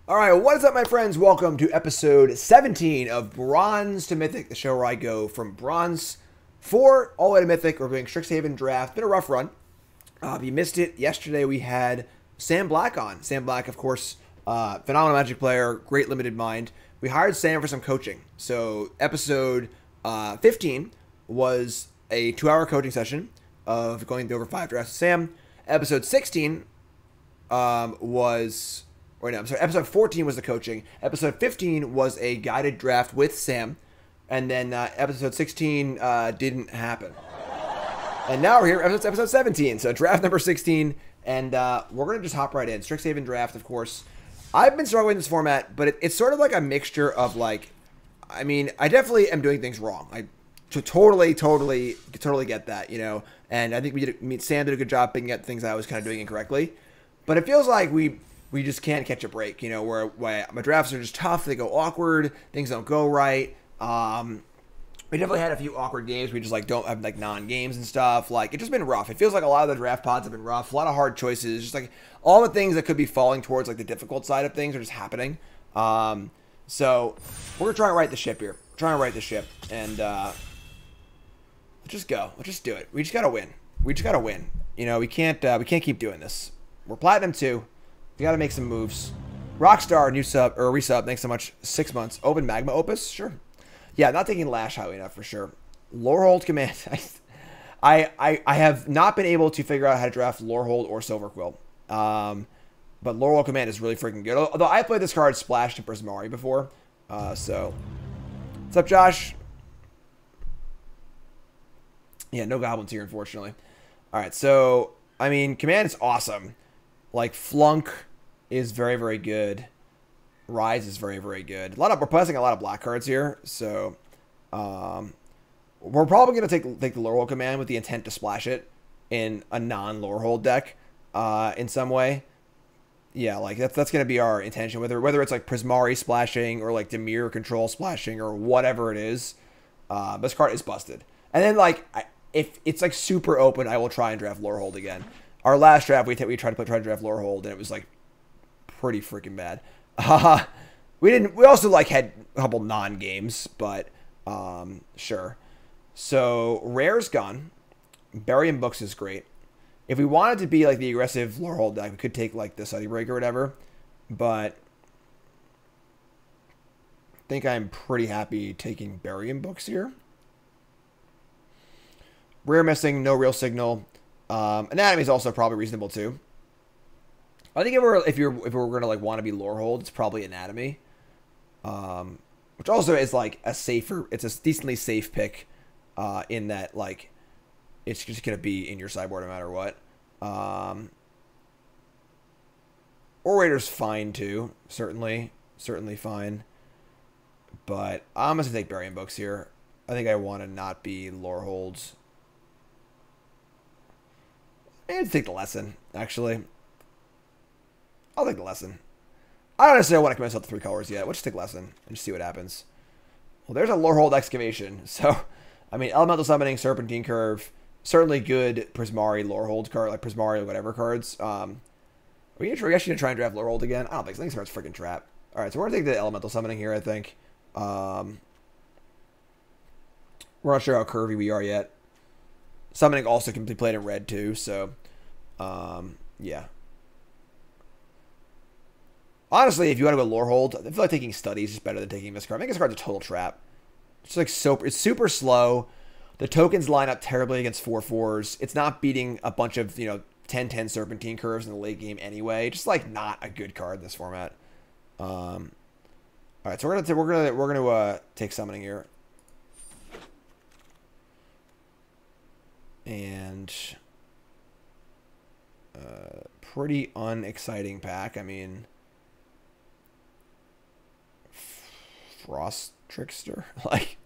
All right, what is up, my friends? Welcome to episode 17 of Bronze to Mythic, the show where I go from Bronze 4 all the way to Mythic. We're doing Strixhaven draft. Been a rough run. If you missed it, yesterday we had Sam Black on. Sam Black, of course, phenomenal Magic player, great limited mind. We hired Sam for some coaching. So episode 15 was a 2-hour coaching session of going over 5 drafts with Sam. Episode 16 was... Or no, I'm sorry, episode 14 was the coaching. Episode 15 was a guided draft with Sam. And then episode 16 didn't happen. And now we're here, episode 17. So draft number 16. And we're going to just hop right in. Strixhaven draft, of course. I've been struggling with this format, but it's sort of like a mixture of like... I mean, I definitely am doing things wrong. I totally get that, you know. And I think Sam did a good job picking up things I was kind of doing incorrectly. But it feels like we just can't catch a break, you know, where my drafts are just tough. They go awkward. Things don't go right. We definitely had a few awkward games. We just, like, don't have, like, non-games and stuff. Like, it's just been rough. It feels like a lot of the draft pods have been rough. A lot of hard choices. Just, like, all the things that could be falling towards, like, the difficult side of things are just happening. So we're going to try and right the ship here. We're trying to right the ship. And let's just go. Let's just do it. We just got to win. We just got to win. You know, we can't keep doing this. We're Platinum 2. We gotta make some moves. Rockstar, new sub, or resub, thanks so much. 6 months. Open Magma Opus? Sure. Yeah, not taking Lash highly enough for sure. Lorehold Command. I have not been able to figure out how to draft Lorehold or Silverquill. But Lorehold Command is really freaking good. Although I played this card Splashed in Prismari before. So. What's up, Josh? Yeah, no goblins here, unfortunately. Alright, so, I mean, Command is awesome. Like, Flunk is very, very good. Rise is very, very good. We're pressing a lot of black cards here, so we're probably going to take the Lorehold Command with the intent to splash it in a non-Lorehold deck in some way. Yeah, like, that's going to be our intention, whether it's, like, Prismari splashing or, like, Dimir Control splashing or whatever it is. This card is busted. And then, like, if it's, like, super open, I will try and draft Lorehold again. Our last draft, we tried to draft Lorehold, and it was, like, pretty freaking bad. We also, like, had a couple non-games, but, sure. So, Rare's gone. Burying Books is great. If we wanted to be, like, the aggressive Lorehold deck, we could take, like, the Sunnybreak or whatever, but I think I'm pretty happy taking Burying Books here. Rare missing, no real signal. Anatomy is also probably reasonable too. I think if we're gonna like want to be Lorehold, it's probably Anatomy, which also is like it's a decently safe pick, in that like it's just gonna be in your sideboard no matter what. Orator's fine too, certainly fine, but I'm gonna take Burying Books here. I think I want to not be Lorehold. I'd take the lesson, actually. I'll take the lesson. I don't necessarily want to commit myself to 3 colors yet. We'll just take lesson and just see what happens. Well, there's a Lorehold Excavation. So, I mean, Elemental Summoning, Serpentine Curve, certainly good Prismari Lorehold card, like Prismari or whatever cards. Are we actually going to try and draft Lorehold again? I don't think so. I think it's freaking trap. Alright, so we're going to take the Elemental Summoning here, I think. We're not sure how curvy we are yet. Summoning also can be played in red too, so yeah. Honestly, if you want to go Lorehold, I feel like taking Studies is better than taking this card. I think this card's a total trap. It's like it's super slow. The tokens line up terribly against 4/4s. It's not beating a bunch of 10/10 Serpentine Curves in the late game anyway. Just like not a good card in this format. All right, so we're gonna take Summoning here. And pretty unexciting pack. I mean, Frost Trickster. Like,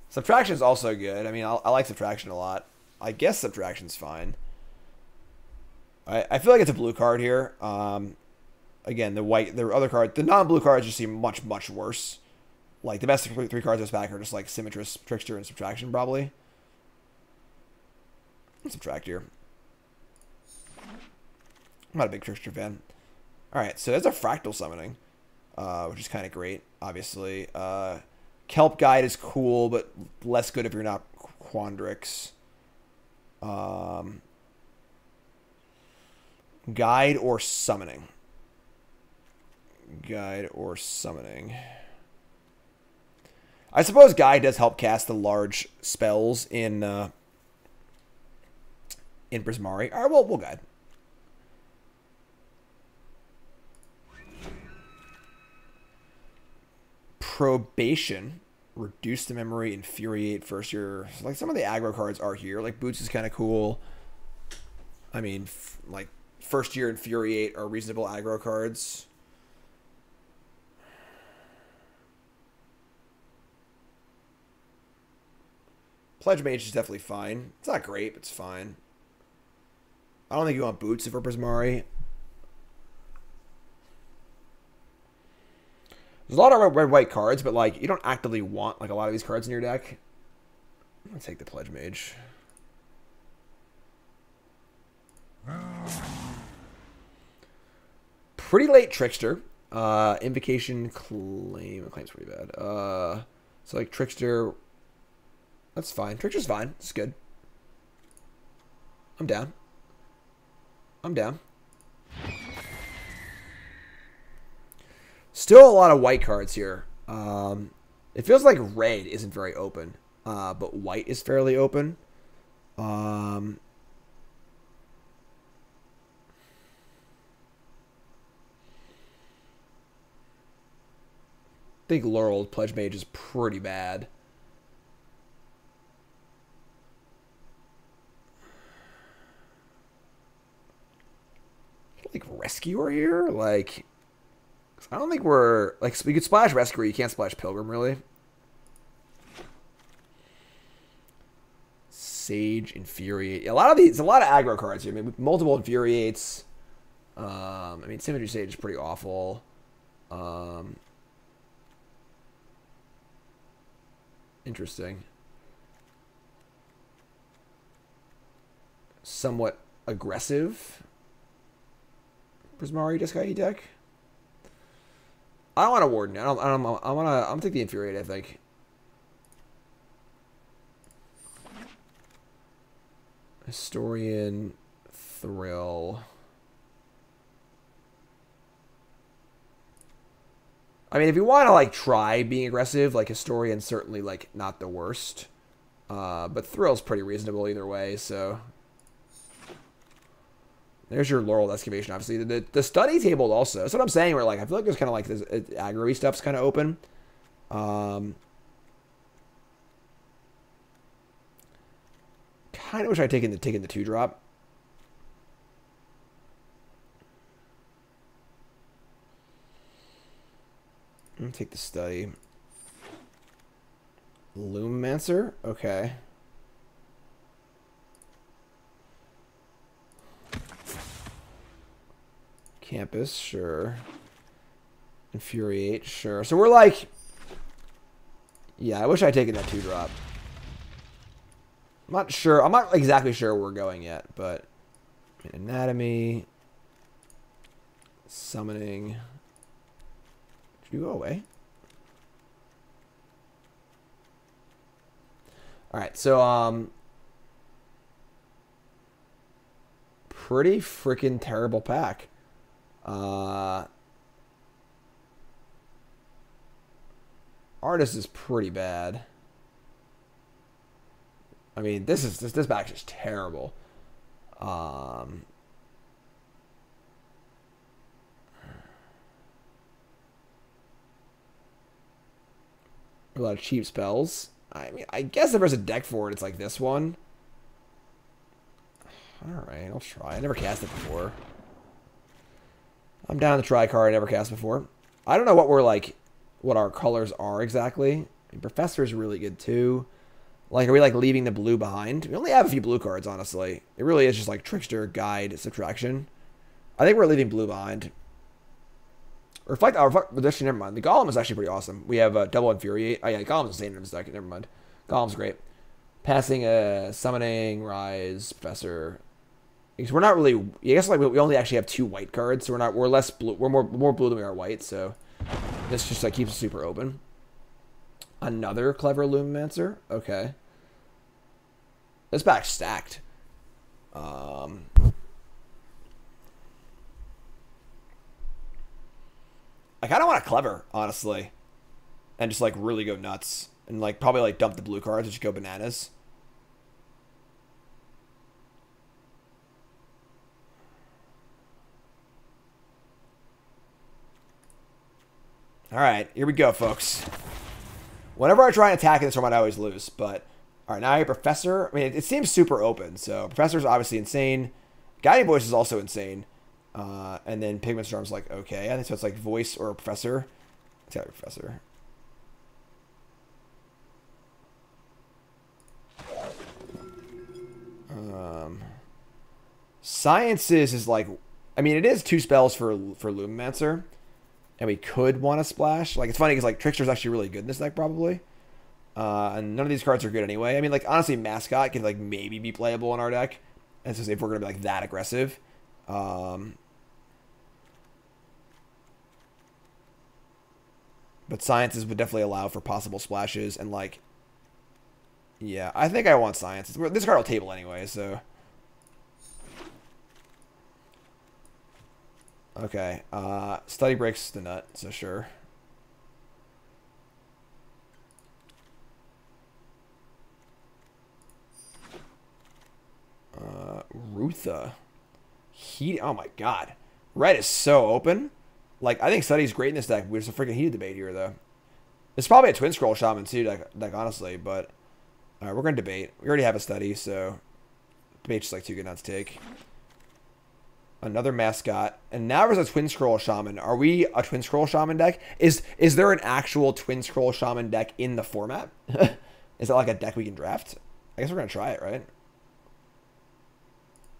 Subtraction is also good. I mean, I like Subtraction a lot. I guess Subtraction's fine. I feel like it's a blue card here. Again, the other card, the non-blue cards just seem much, much worse. Like, the best 3 cards in this pack are just, like, Symmetrous, Trickster, and Subtraction, probably. Let's subtract here. I'm not a big Trickster fan. Alright, so there's a fractal summoning, which is kind of great, obviously. Kelp Guide is cool, but less good if you're not Quandrix. Guide or summoning? Guide or summoning? I suppose Guide does help cast the large spells in Prismari. All right, we'll Guide. Probation. Reduce the memory, infuriate first year. Like some of the aggro cards are here. Like Boots is kind of cool. I mean, like first year infuriate are reasonable aggro cards. Pledge Mage is definitely fine. It's not great, but it's fine. I don't think you want Boots for Prismari. There's a lot of red-white cards, but like you don't actively want like a lot of these cards in your deck. I'm gonna take the Pledge Mage. Pretty late Trickster. Invocation Claim. Claim's pretty bad. So like Trickster. That's fine. Trickster's fine. It's good. I'm down. I'm down. Still a lot of white cards here. It feels like red isn't very open, but white is fairly open. I think Laurel Pledge Mage is pretty bad. Like Rescuer here? Like, I don't think we're... Like, we could splash Rescuer. You can't splash Pilgrim, really. Sage, Infuriate. A lot of these... A lot of aggro cards here. I mean, multiple Infuriates. I mean, Symmetry Sage is pretty awful. Interesting. Somewhat aggressive. Prismari Disgaea deck. I don't want a Warden. I'm gonna take the Infuriate, I think. Historian, Thrill. I mean, if you want to like try being aggressive, like Historian's certainly like not the worst. But Thrill's pretty reasonable either way, so there's your Laurel Excavation, obviously. The study table also. That's what I'm saying, where like I feel like there's kind of like this aggro-y stuff's kind of open. Kind of wish I'd taken the 2-drop. I'm gonna take the study. Lumimancer? Okay. Campus, sure. Infuriate, sure. So we're like... Yeah, I wish I'd taken that 2-drop. I'm not sure. I'm not exactly sure where we're going yet, but... Anatomy. Summoning. Did you go away? Alright, so, pretty freaking terrible pack. Artist is pretty bad. I mean, this back is terrible. A lot of cheap spells. I mean, I guess if there's a deck for it, it's like this one. Alright, I'll try. I never cast it before. I'm down to try a card I never cast before. I don't know what we're like, what our colors are exactly. I mean, Professor is really good too. Like, are we like leaving the blue behind? We only have a few blue cards, honestly. It really is just like Trickster, Guide, Subtraction. I think we're leaving blue behind. Reflect. Actually, never mind. The Golem is actually pretty awesome. We have double Infuriate. Oh yeah, the Golem's insane in this deck. Never mind. Golem's great. Passing, Summoning, Rise, Professor. Because we're not really. I guess like we only actually have 2 white cards, so we're less blue. We're more blue than we are white. So this just like keeps it super open. Another clever Lumimancer. Okay. This back's stacked. I kind of want a clever, honestly, and just like really go nuts and like probably like dump the blue cards and just go bananas. All right, here we go, folks. Whenever I try and attack in this format, I always lose. But all right, now I have Professor. I mean, it seems super open. So Professor's obviously insane. Guiding Voice is also insane. And then Pigment Storm's like okay. I think so. It's like Voice or Professor. It's got to be Professor. Sciences is like, I mean, it is 2 spells for Lumimancer. And we could want to splash. Like, it's funny because, like, Trickster's actually really good in this deck, probably. And none of these cards are good anyway. I mean, like, honestly, Mascot can, like, maybe be playable in our deck. And so if we're going to be, like, that aggressive. But Sciences would definitely allow for possible splashes. And, like, yeah, I think I want Sciences. This card will table anyway, so... Okay, Study breaks the nut, so sure. Rutha. Oh my god. Red is so open. Like, I think Study's great in this deck. There's a freaking heated debate here, though. It's probably a Twin Scroll Shaman, too, like honestly, but... Alright, we're going to debate. We already have a Study, so... Debate's just, like, too good not to take. Another Mascot. And now there's a Twin Scroll Shaman. Are we a Twin Scroll Shaman deck? Is there an actual Twin Scroll Shaman deck in the format? Is that like a deck we can draft? I guess we're going to try it, right?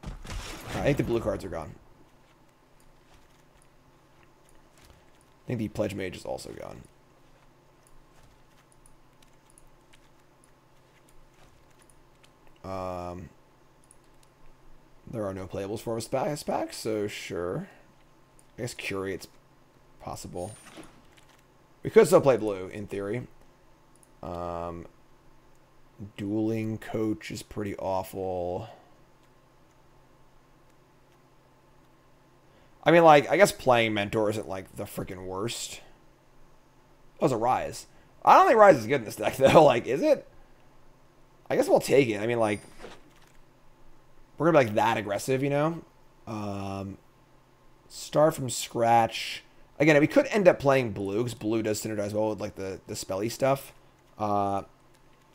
I think the blue cards are gone. I think the Pledge Mage is also gone. There are no playables for this pack, so sure. I guess Curate's possible. We could still play blue, in theory. Dueling Coach is pretty awful. I mean, like, I guess playing Mentor isn't, like, the freaking worst. That was a Rise. I don't think Rise is good in this deck, though. Like, is it? I guess we'll take it. I mean, like... We're going to be, like, that aggressive, you know? Start from scratch. Again, we could end up playing blue, because blue does synergize well with, like, the spelly stuff.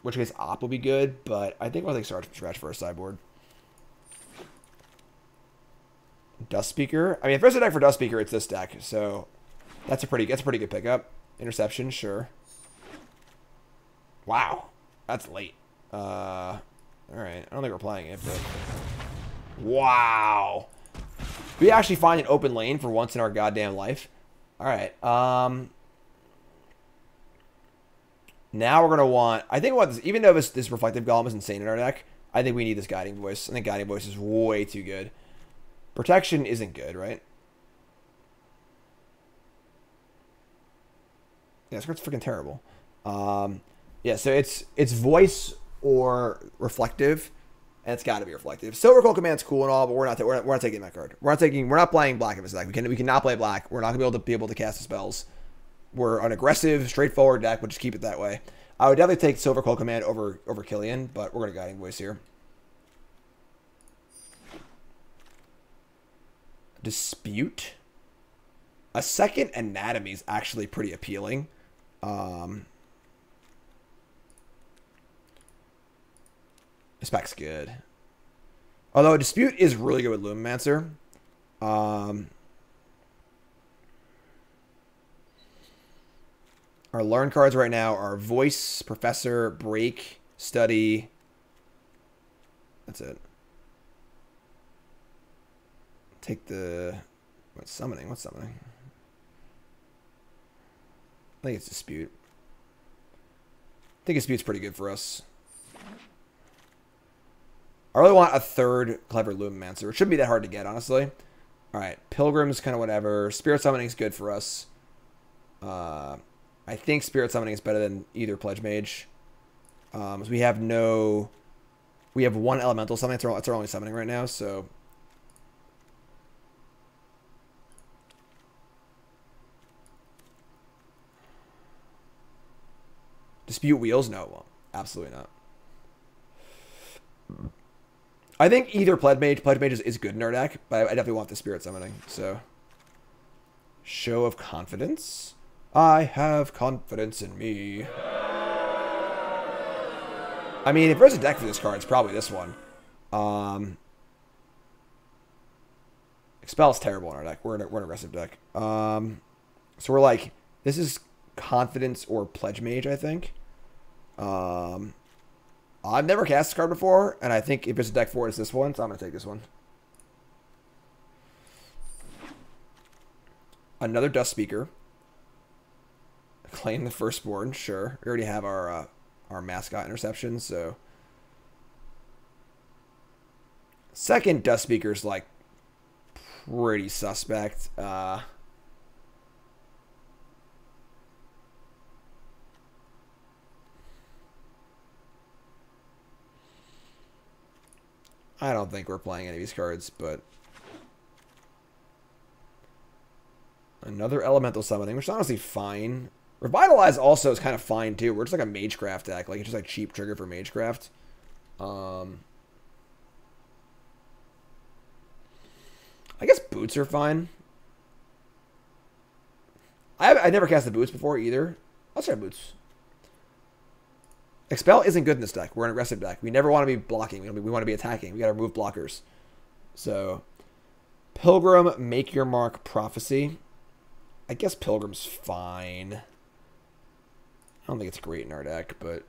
Which case Op will be good, but I think we'll, like, start from scratch for a sideboard. Dust Speaker. I mean, if there's a deck for Dust Speaker, it's this deck. So, that's a pretty good pickup. Interception, sure. Wow. That's late. Alright. I don't think we're playing it, but... Wow. We actually find an open lane for once in our goddamn life. Alright. Now we're going to want... I think what this, even though this Reflective Golem is insane in our deck, I think we need this Guiding Voice. I think Guiding Voice is way too good. Protection isn't good, right? Yeah, this card's freaking terrible. Yeah, so it's Voice or Reflective, and it's got to be Reflective. Silver Cold Command's cool and all, but we're not taking that card. We're not playing black in this deck. We cannot play black. We're not gonna be able to cast the spells. We're an aggressive, straightforward deck. We'll just keep it that way. I would definitely take Silver Cold Command over Killian, but we're gonna Guiding Voice here. Dispute. A second Anatomy is actually pretty appealing. This pack's good. Although Dispute is really good with Lumimancer. Our learn cards right now are Voice, Professor, Break, Study. That's it. Take the... What's summoning? I think it's Dispute. I think Dispute's pretty good for us. I really want a third Clever Lumimancer. It shouldn't be that hard to get, honestly. All right, Pilgrim's kind of whatever. Spirit Summoning is good for us. I think Spirit Summoning is better than either Pledge Mage. So we have one Elemental Summoning. It's our only summoning right now, so... Dispute Wheels? No, it won't. Absolutely not. I think either Pledge Mage is good in our deck, but I definitely want the Spirit Summoning, so... Show of Confidence. I have confidence in me. I mean, if there's a deck for this card, it's probably this one. Expel's terrible in our deck. We're an aggressive deck. So we're like, this is Confidence or Pledge Mage, I think. I've never cast this card before, and I think if it's a deck for it, it's this one, so I'm going to take this one. Another Dust Speaker. Claim the Firstborn, sure. We already have our mascot interception, so... Second Dust Speaker's, like, pretty suspect. I don't think we're playing any of these cards, but... Another Elemental Summoning, which is honestly fine. Revitalize also is kind of fine, too. We're just like a Magecraft deck. Like, it's just like cheap trigger for Magecraft. I guess Boots are fine. I never cast the Boots before, either. I'll try Boots. Expel isn't good in this deck. We're an aggressive deck. We never want to be blocking. We want to be attacking. We got to remove blockers. So, Pilgrim, Make Your Mark, Prophecy. I guess Pilgrim's fine. I don't think it's great in our deck, but...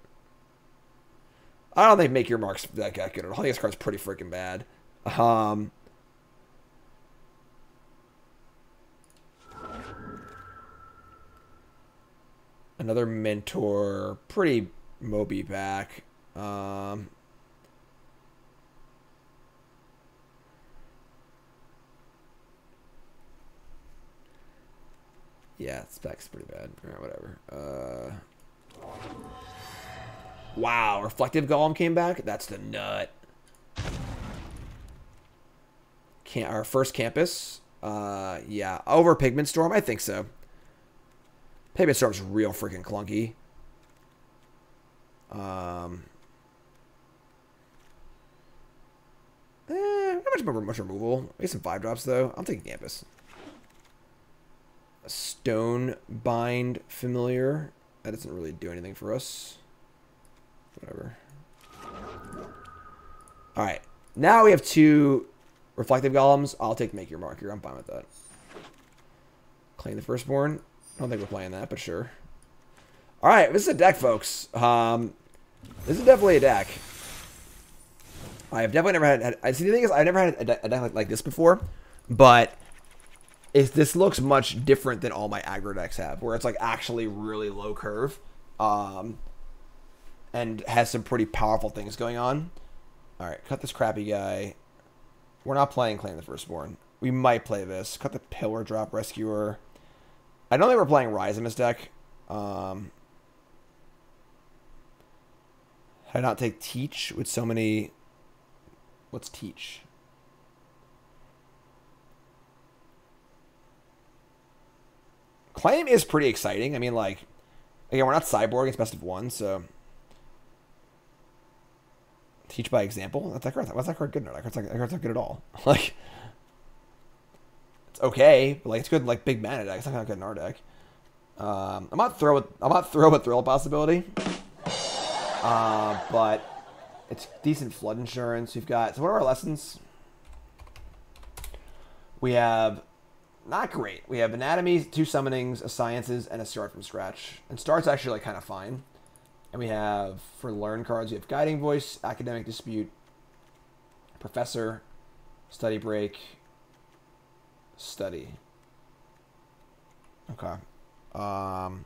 I don't think Make Your Mark's that good at all. I think this card's pretty freaking bad. Another Mentor. Pretty Moby back. Yeah, spec's pretty bad. Alright, whatever. Wow, Reflective Golem came back? That's the nut. Our first campus. Yeah. Over Pigment Storm? I think so. Pigment Storm's real freaking clunky. Not much removal. Maybe some 5-drops, though. I'll take campus. A Stone Bind Familiar. That doesn't really do anything for us. Whatever. Alright. Now we have 2 Reflective Golems. I'll take Make Your Mark here. I'm fine with that. Claim the Firstborn. I don't think we're playing that, but sure. Alright, this is a deck, folks. This is definitely a deck. I have definitely never had... See, the thing is, I've never had a deck like this before, but... This looks much different than all my aggro decks have, where it's like actually really low curve, and has some pretty powerful things going on. All right, cut this crappy guy. We're not playing Claim the Firstborn. We might play this. Cut the Pillar Drop Rescuer. I don't think we're playing Rise in this deck. Did I not take Teach with so many... What's Teach? Claim is pretty exciting. I mean, like, again, we're not Cyborg. It's best of 1, so... Teach by example? What's that card good? That card's not good at all. Like, it's okay, but like it's good in like big mana deck. It's not good in our deck. I'm not throw with Thrill possibility. But it's decent flood insurance. We've got, so what are our lessons? We have not great. We have Anatomy, 2 Summonings, a Sciences, and a Start from Scratch. And Start's actually like kind of fine. And we have, for Learn cards, we have Guiding Voice, Academic Dispute, Professor, Study Break, Study. Okay. And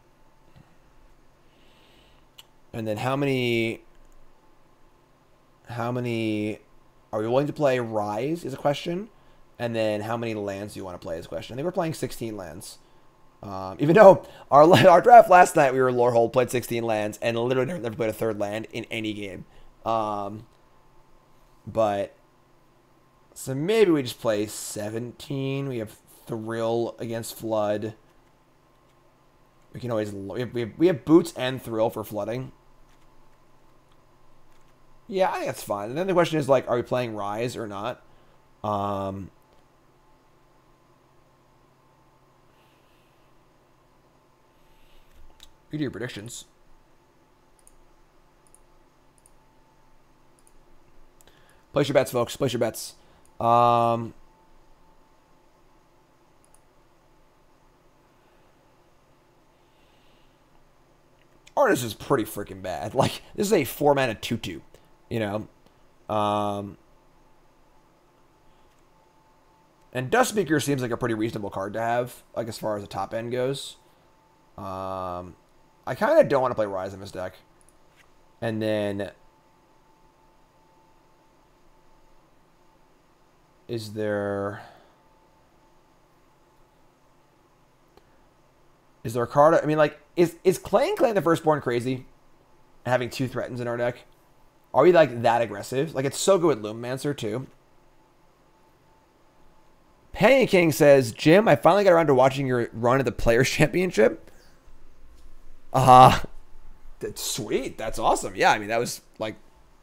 then how many Are we willing to play Rise is a question. And then how many lands do you want to play is a question. I think we're playing 16 lands. Even though our draft last night, we were Lorehold, played 16 lands, and literally never played a third land in any game. But, so maybe we just play 17. We have Thrill against Flood. We can always, we have Boots and Thrill for flooding. Yeah, I think that's fine. And then the question is, like, are we playing Rise or not? You do your predictions. Place your bets, folks. Place your bets. Artist is pretty freaking bad. Like, this is a 4-mana 2/2. You know? And Dustspeaker seems like a pretty reasonable card to have, like, as far as the top end goes. I kind of don't want to play Rise in this deck. And then... Is there a card... I mean, like, is Clan the Firstborn crazy? Having 2 threatens in our deck? Are we, like, that aggressive? Like, it's so good with Lumimancer, too. Penny King says, Jim, I finally got around to watching your run at the Players' Championship. That's sweet. That's awesome. Yeah, I mean, that was, like,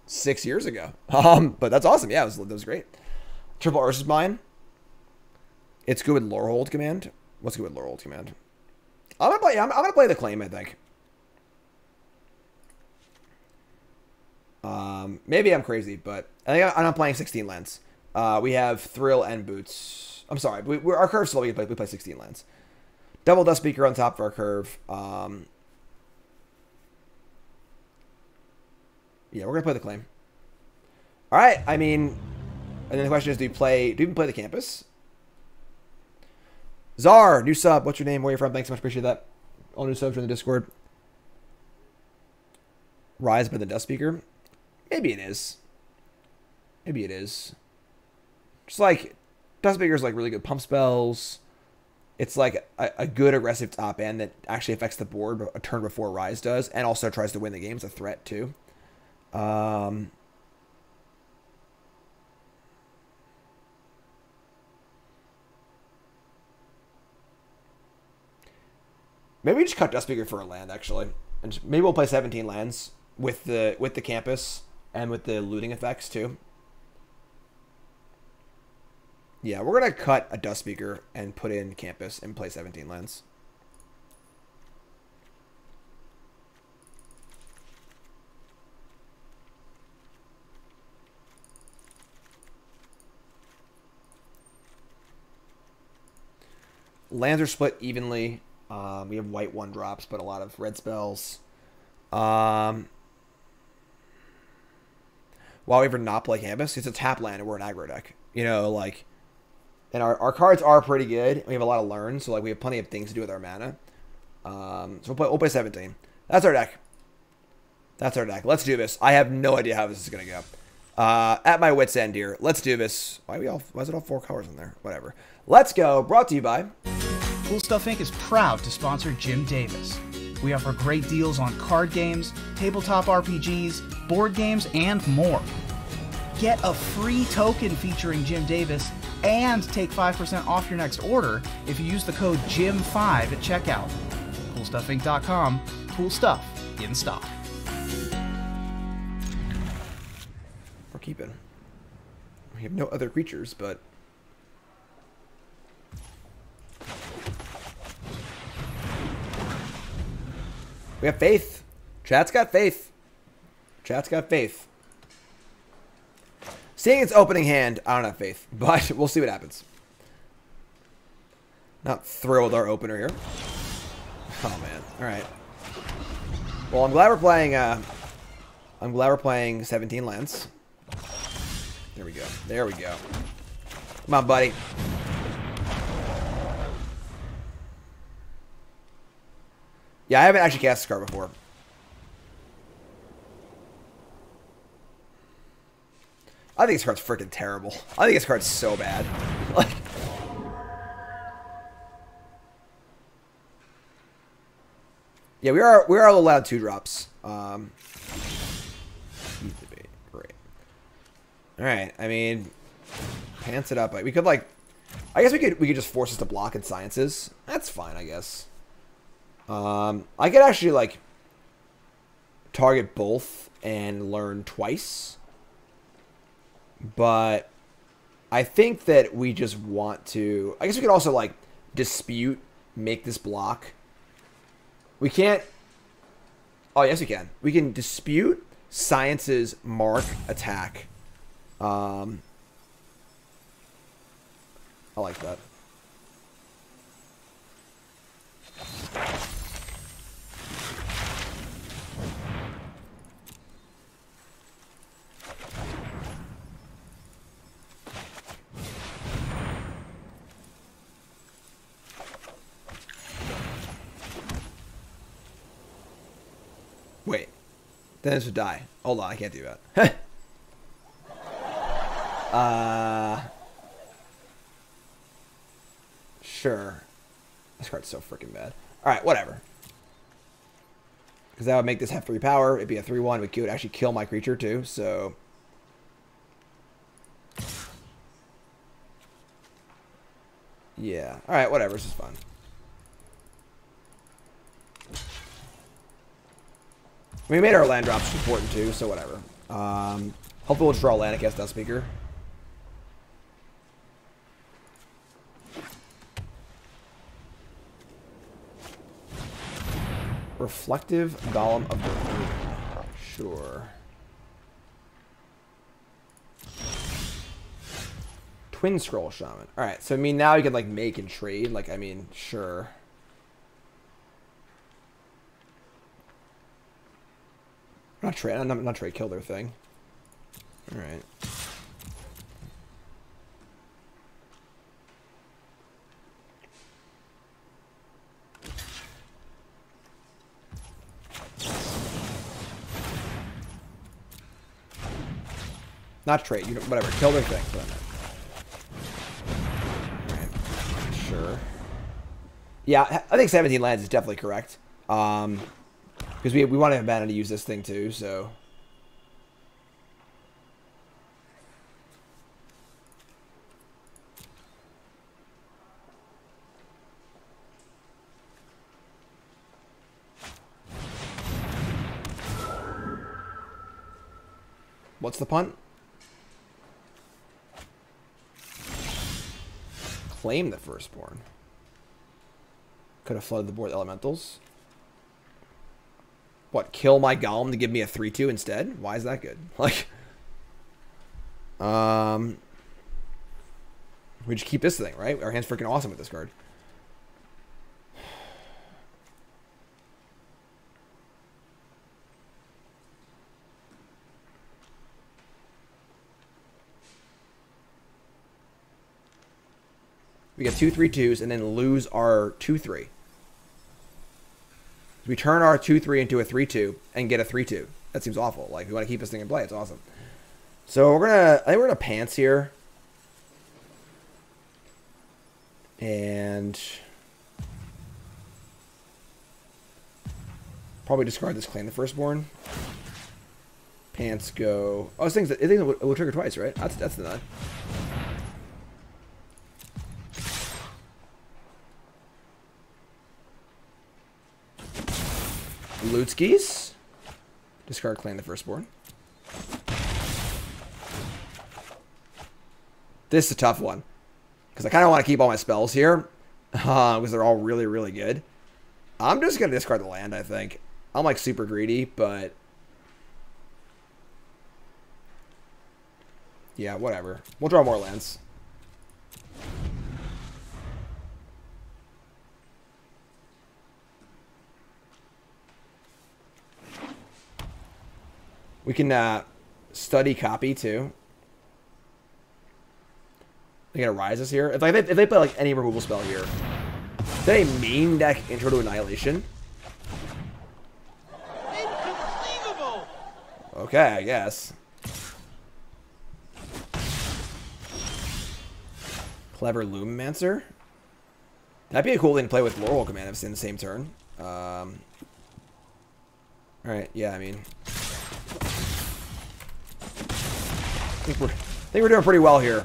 6 years ago. But that's awesome. Yeah, that was great. Triple Ursa's mine. It's good with Lorehold command. What's good with Lorehold command? I'm gonna play the Claim, I think. Maybe I'm crazy, but I think I'm not playing 16 lands. We have Thrill and Boots. I'm sorry, our curve's slow. We play 16 lands. Double Dustspeaker on top of our curve. Yeah, we're gonna play the Claim. All right. I mean, and then the question is, do you even play the Campus? Czar, new sub. What's your name? Where are you from? Thanks so much. Appreciate that. All new subs in the Discord. Rise by the Dustspeaker. Maybe it is. Maybe it is. Just like Dustspeaker is like really good pump spells. It's like a good aggressive top end that actually affects the board a turn before Rise does, and also tries to win the game. It's a threat too. Maybe we just cut Dustspeaker for a land, actually. And maybe we'll play 17 lands with the Campus and with the looting effects, too. Yeah, we're going to cut a Dustspeaker and put in Campus and play 17 lands. Lands are split evenly. We have white 1-drops, but a lot of red spells. Why we ever not play Campus? It's a tap land and we're an aggro deck. You know, like... And our cards are pretty good. We have a lot of learn, so like we have plenty of things to do with our mana. So we'll play 17. That's our deck. That's our deck. Let's do this. I have no idea how this is going to go. At my wit's end here. Let's do this. Why is it all 4 colors in there? Whatever. Let's go. Brought to you by... Cool Stuff Inc. is proud to sponsor Jim Davis. We offer great deals on card games, tabletop RPGs, board games, and more. Get a free token featuring Jim Davis and take 5% off your next order if you use the code JIM5 at checkout. CoolStuffInc.com. Cool stuff in stock. We're keeping. We have no other creatures, but... We have faith. Chat's got faith. Chat's got faith. Seeing its opening hand, I don't have faith, but we'll see what happens. Not thrilled with our opener here. Oh man. All right. Well, I'm glad we're playing 17 lands. There we go. There we go. Come on, buddy. Yeah, I haven't actually cast this card before. I think this card's freaking terrible. I think this card's so bad. Like, yeah, we are allowed 2-drops. Great. All right. I mean, pants it up. We could like, I guess we could just force us to block in sciences. That's fine, I guess. I could actually like target both and learn twice. But I think that we just want to... I guess we could also, like, dispute, make this block. We can't... Oh, yes, we can. We can dispute, sciences, mark, attack. I like that. Wait. Then this would die. Hold on, I can't do that. Sure. This card's so freaking bad. Alright, whatever. Because that would make this have 3 power. It'd be a 3/1. It would actually kill my creature too, so... Yeah. Alright, whatever. This is fun. We made our land drops important too, so whatever. Hopefully we'll draw a land against Dustspeaker. Reflective Golem of the Moon. Sure. Twin Scroll Shaman. Alright, so I mean now you can like make and trade. Like, I mean, sure. Not trade. Not trade. Kill their thing. All right. Not trade. You know, whatever. Kill their thing. All right. Sure. Yeah, I think 17 lands is definitely correct. Because we want to have mana to use this thing too, so... What's the punt? Claim the Firstborn. Could have flooded the board with elementals. What, kill my Golem to give me a 3/2 instead? Why is that good? Like, we just keep this thing, right? Our hand's freaking awesome with this card. We get 2 3/2s and then lose our 2/3. We turn our 2/3 into a 3/2 and get a 3/2. That seems awful. Like, we want to keep this thing in play. It's awesome. So I think we're gonna pants here. And probably discard this Claim the Firstborn. Pants go. Oh, it will trigger twice, right? That's the nut. Lootskis. Discard Claim the Firstborn. This is a tough one. Because I kind of want to keep all my spells here. Because they're all really, really good. I'm just going to discard the land, I think. I'm like super greedy, but... Yeah, whatever. We'll draw more lands. We can study copy too. They get Rises here. If they play like any removal spell here, is that a main deck Intro to Annihilation? Inconceivable. Okay, I guess. Clever Lumimancer. That'd be a cool thing to play with Laurel Command if it's in the same turn. Alright, yeah, I mean... I think we're doing pretty well here.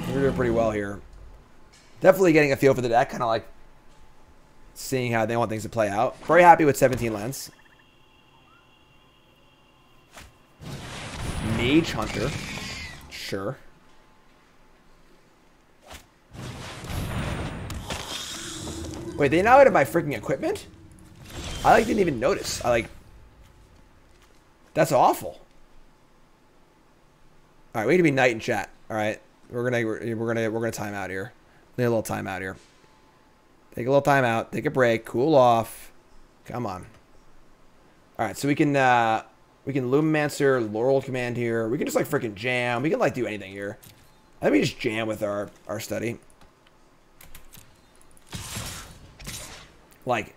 We're doing pretty well here. Definitely getting a feel for the deck, kind of like seeing how they want things to play out. Very happy with 17 lands. Mage Hunter. Sure. Wait, they now added my freaking equipment? I like didn't even notice. That's awful. All right, we need to be knight in chat. All right, we're gonna time out here. Need a little time out here. Take a little time out. Take a break. Cool off. Come on. All right, so we can Lumimancer, Laurel Command here. We can just like freaking jam. We can like do anything here. I think we just jam with our study. Like,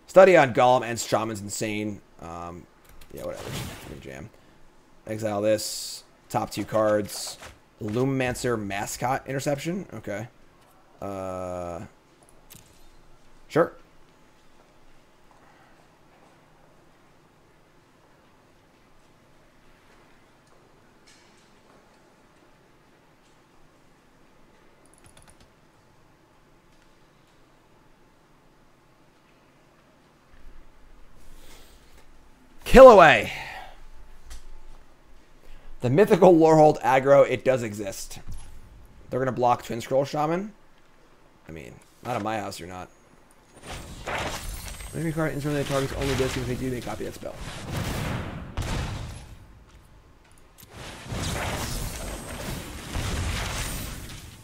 study on Golem and Shaman's insane. Yeah, whatever. We can jam. Exile this. Top 2 cards. Lumimancer, Mascot, Interception. Okay. Sure. Kill away. The mythical Lorehold aggro, it does exist. They're going to block Twin Scroll Shaman. I mean, not at my house, you're not. Maybe card instantly targets only this if they do, they copy that spell.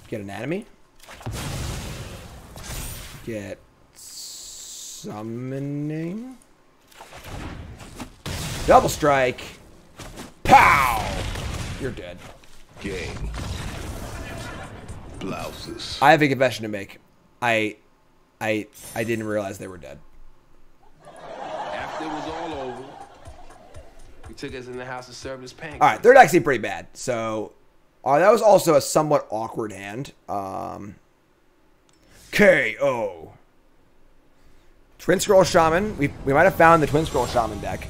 Get Anatomy. Get Summoning. Double Strike. Pow! You're dead. Game. Blouses. I have a confession to make. I didn't realize they were dead. After it was all over, he took us in the house and served us pancakes. All right, they're actually pretty bad. So that was also a somewhat awkward hand. KO. Twin Scroll Shaman. We might have found the Twin Scroll Shaman deck.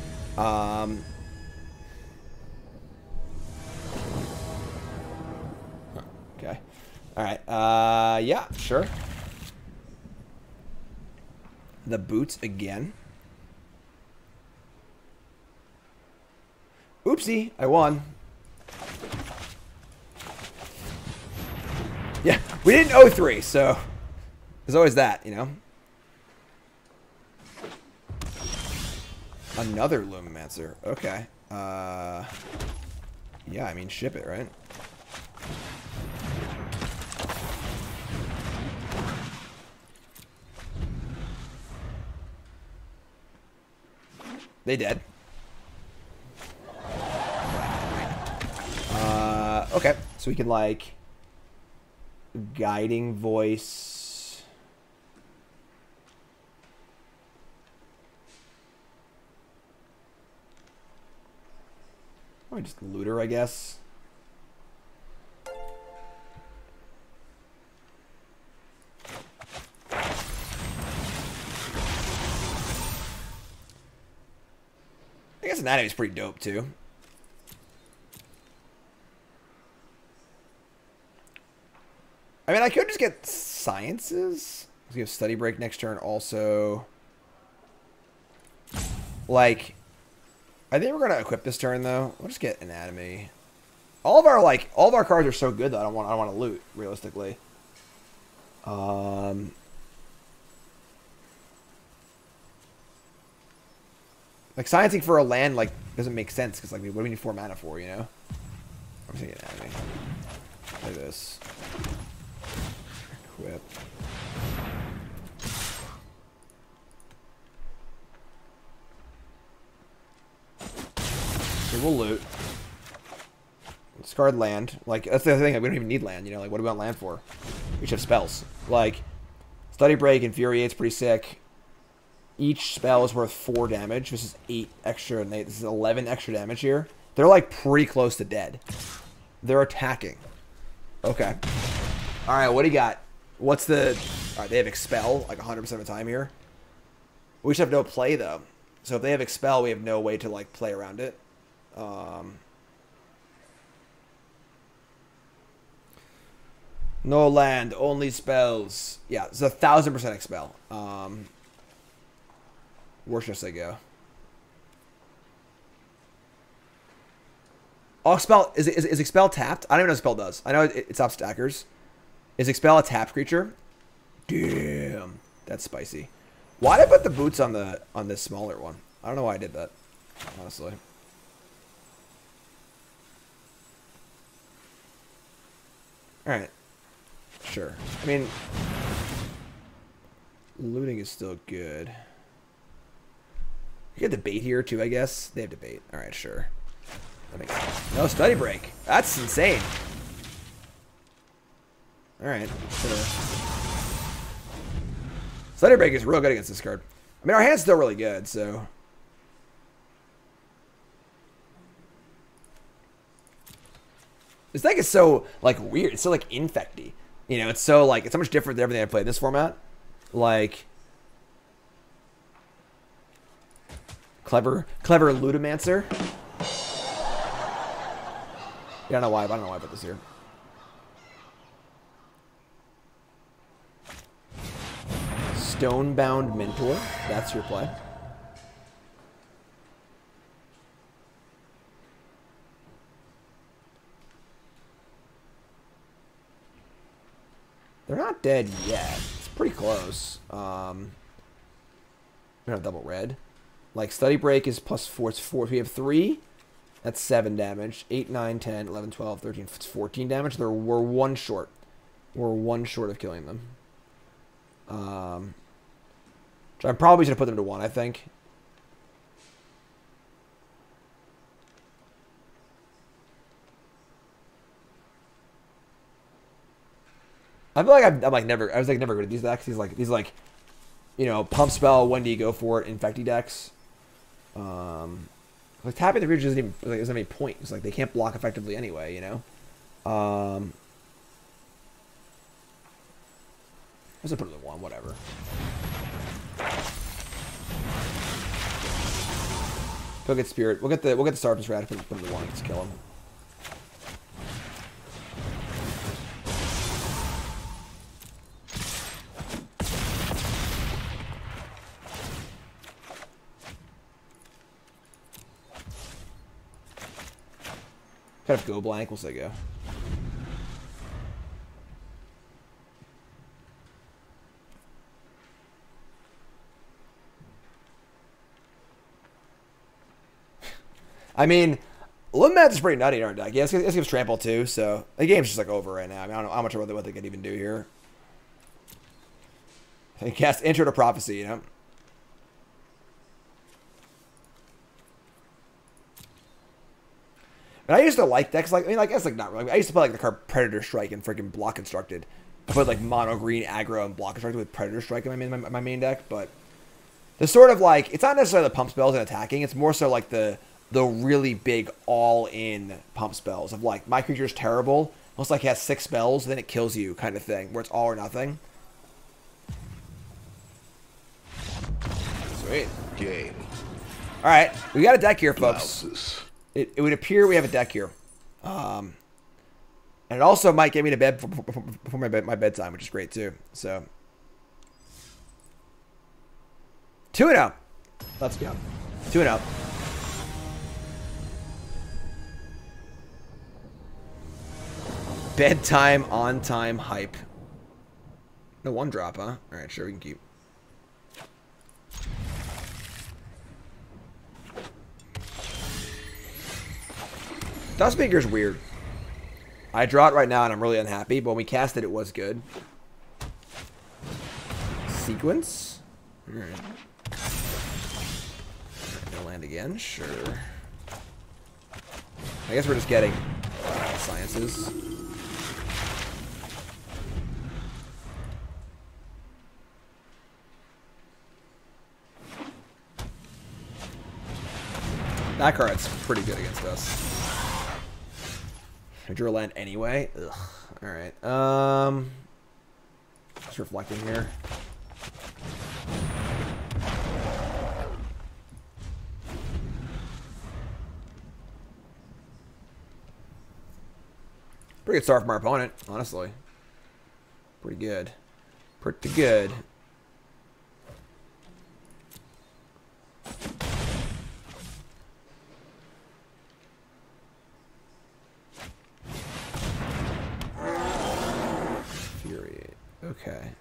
Okay. All right. Yeah, sure. The boots again. Oopsie, I won. Yeah, we didn't owe 3, so there's always that, you know. Another Lumimancer. Okay. Yeah, I mean, ship it, right? They dead. Okay. So we can, like, Guiding Voice. Or just Looter, I guess. I guess Anatomy's pretty dope, too. I mean, I could just get Sciences. We have Study Break next turn also. Like, I think we're going to equip this turn, though. We'll just get Anatomy. All of our cards are so good that I don't want to loot, realistically. Like, sciencing for a land, like, doesn't make sense, because, like, what do we need 4 mana for, you know? I'm just going to get Anatomy. Play this. Equip. So we'll loot. Discard land. Like, that's the other thing. We don't even need land, you know? Like, what do we want land for? We should have spells. Like, Study Break, Infuriate's pretty sick. Each spell is worth 4 damage. This is 8 extra, and this is 11 extra damage here. They're, like, pretty close to dead. They're attacking. Okay. All right, what do you got? What's the... All right, they have Expel like 100% of the time here. We should have no play, though. So if they have Expel, we have no way to, like, play around it. No land, only spells. Yeah, it's 1,000% Expel. Where should I go? Oh, Expel is Expel tapped? I don't even know what Expel does. I know it's off stackers. Is Expel a tapped creature? Damn, that's spicy. Why did I put the boots on this smaller one? I don't know why I did that, honestly. All right, sure. I mean, looting is still good. You get debate here too, I guess. They have debate. All right, sure. That makes sense. No study break. That's insane. All right. Sure. Study break is real good against this card. I mean, our hand's still really good, so. This deck is so, like, weird. It's so, like, infecty. You know, it's so, like, it's so much different than everything I played in this format. Like, clever Ludomancer. Yeah, I don't know why I put this here. Stonebound Mentor. That's your play. They're not dead yet. It's pretty close. We don't have double red. Like, Study Break is +4. It's 4. If we have 3, that's 7 damage. 8, 9, 10, 11, 12, 13. It's 14 damage. We're 1 short. We're 1 short of killing them. So I'm probably going to put them to 1, I think. I feel like I'm like never. I was like never good at these decks. These like, you know, pump spell. When do you go for it? Infecty decks. Like tapping the creature doesn't even like, doesn't have any point. It's like they can't block effectively anyway. You know. Let's just put it to 1. Whatever. Go get Spirit. We'll get the Sarpus Rat. Put him to 1. Let's kill him. Kind of go blank. We'll say go. I mean, Limats is pretty nutty in our deck. Yeah, this gives trample too, so the game's just like over right now. I mean, I don't know how much of what they could even do here. They cast Intro to Prophecy, you know. And I used to like decks like, I mean, I guess like not really. I used to play like the card Predator Strike and freaking Block Constructed. I put like mono green aggro and Block Constructed with Predator Strike in my main deck, but the sort of like, it's not necessarily the pump spells and attacking. It's more so like the really big all-in pump spells of like, my creature's terrible, looks like it has 6 spells, then it kills you kind of thing, where it's all or nothing. Sweet. Game. All right, we got a deck here, folks. Blouses. It would appear we have a deck here. And it also might get me to bed before my bedtime, which is great too. So 2-0. Let's go. 2-0. Bedtime, on time, hype. No 1-drop, huh? Alright, sure, we can keep. Dustmaker's weird. I draw it right now and I'm really unhappy, but when we cast it, it was good. Sequence? Alright. Gonna land again? Sure. I guess we're just getting sciences. That card's pretty good against us. I drew a land anyway. Ugh. All right. Just reflecting here. Pretty good start from our opponent, honestly. Pretty good. Pretty good. Infuriate. Okay.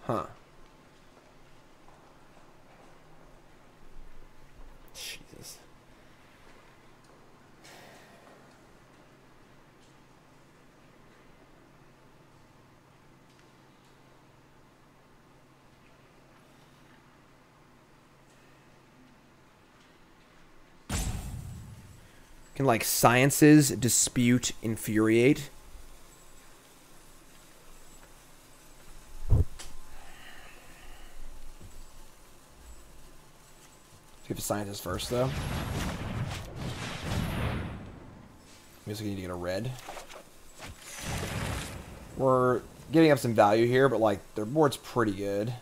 Huh. Jesus. Can, like, sciences dispute infuriate? Give the sciences first, though. I guess we need to get a red. We're getting up some value here, but, like, their board's pretty good.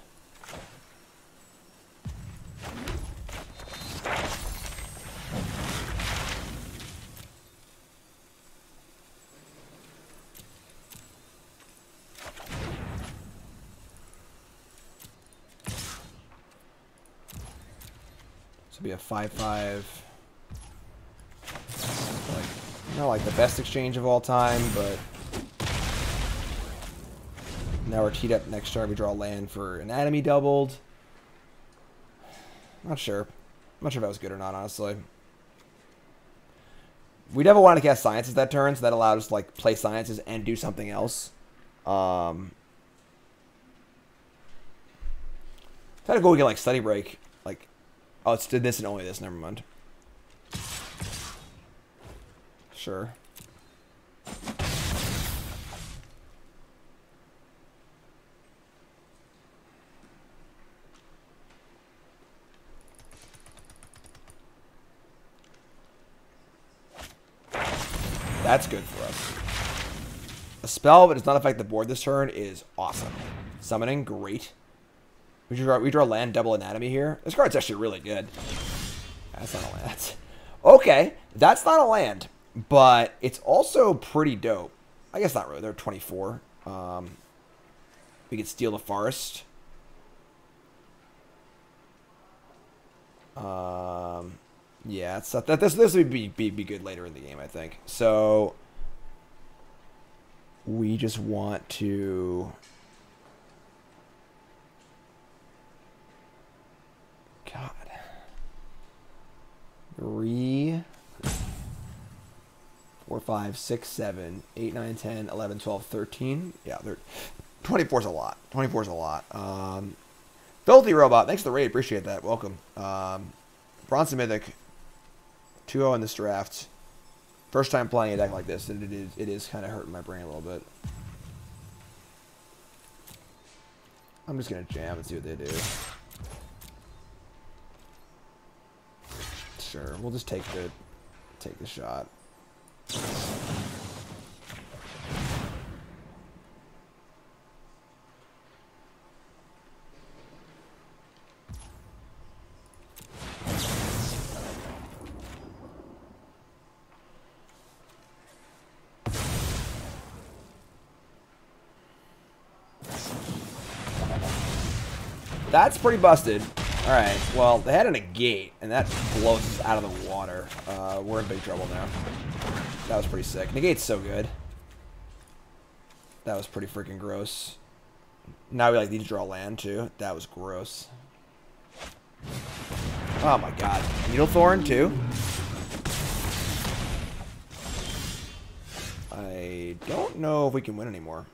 Be a 5/5. Like, not like the best exchange of all time, but now we're teed up next turn. We draw land for anatomy doubled. Not sure. I'm not sure if that was good or not, honestly. We definitely wanted to cast sciences that turn, so that allowed us to, like, play sciences and do something else. Try to go get, like, study break. Like, oh, it's did this and only this. Never mind. Sure. That's good for us. A spell that does not affect the board this turn is awesome. Summoning, great. We draw land, double anatomy here. This card's actually really good. That's not a land. Okay, that's not a land, but it's also pretty dope. I guess not really. They're 24. We could steal the forest. Yeah, it's, this would be good later in the game, I think. So we just want to. God. 3, 4, 5, 6, 7, 8, 9, 10, 11, 12, 13. Yeah, 24 is a lot. 24 is a lot. Filthy Robot, thanks for the raid. Appreciate that. Welcome. Bronson Mythic, 2-0 in this draft. First time playing a deck like this, and it is kind of hurting my brain a little bit. I'm just going to jam and see what they do. Sure, we'll just take the shot. That's pretty busted. Alright, well, they had a negate, and that blows us out of the water. We're in big trouble now. That was pretty sick. Negate's so good. That was pretty freaking gross. Now we, like, need to draw land, too. That was gross. Oh, my God. Needlethorn, too? I don't know if we can win anymore.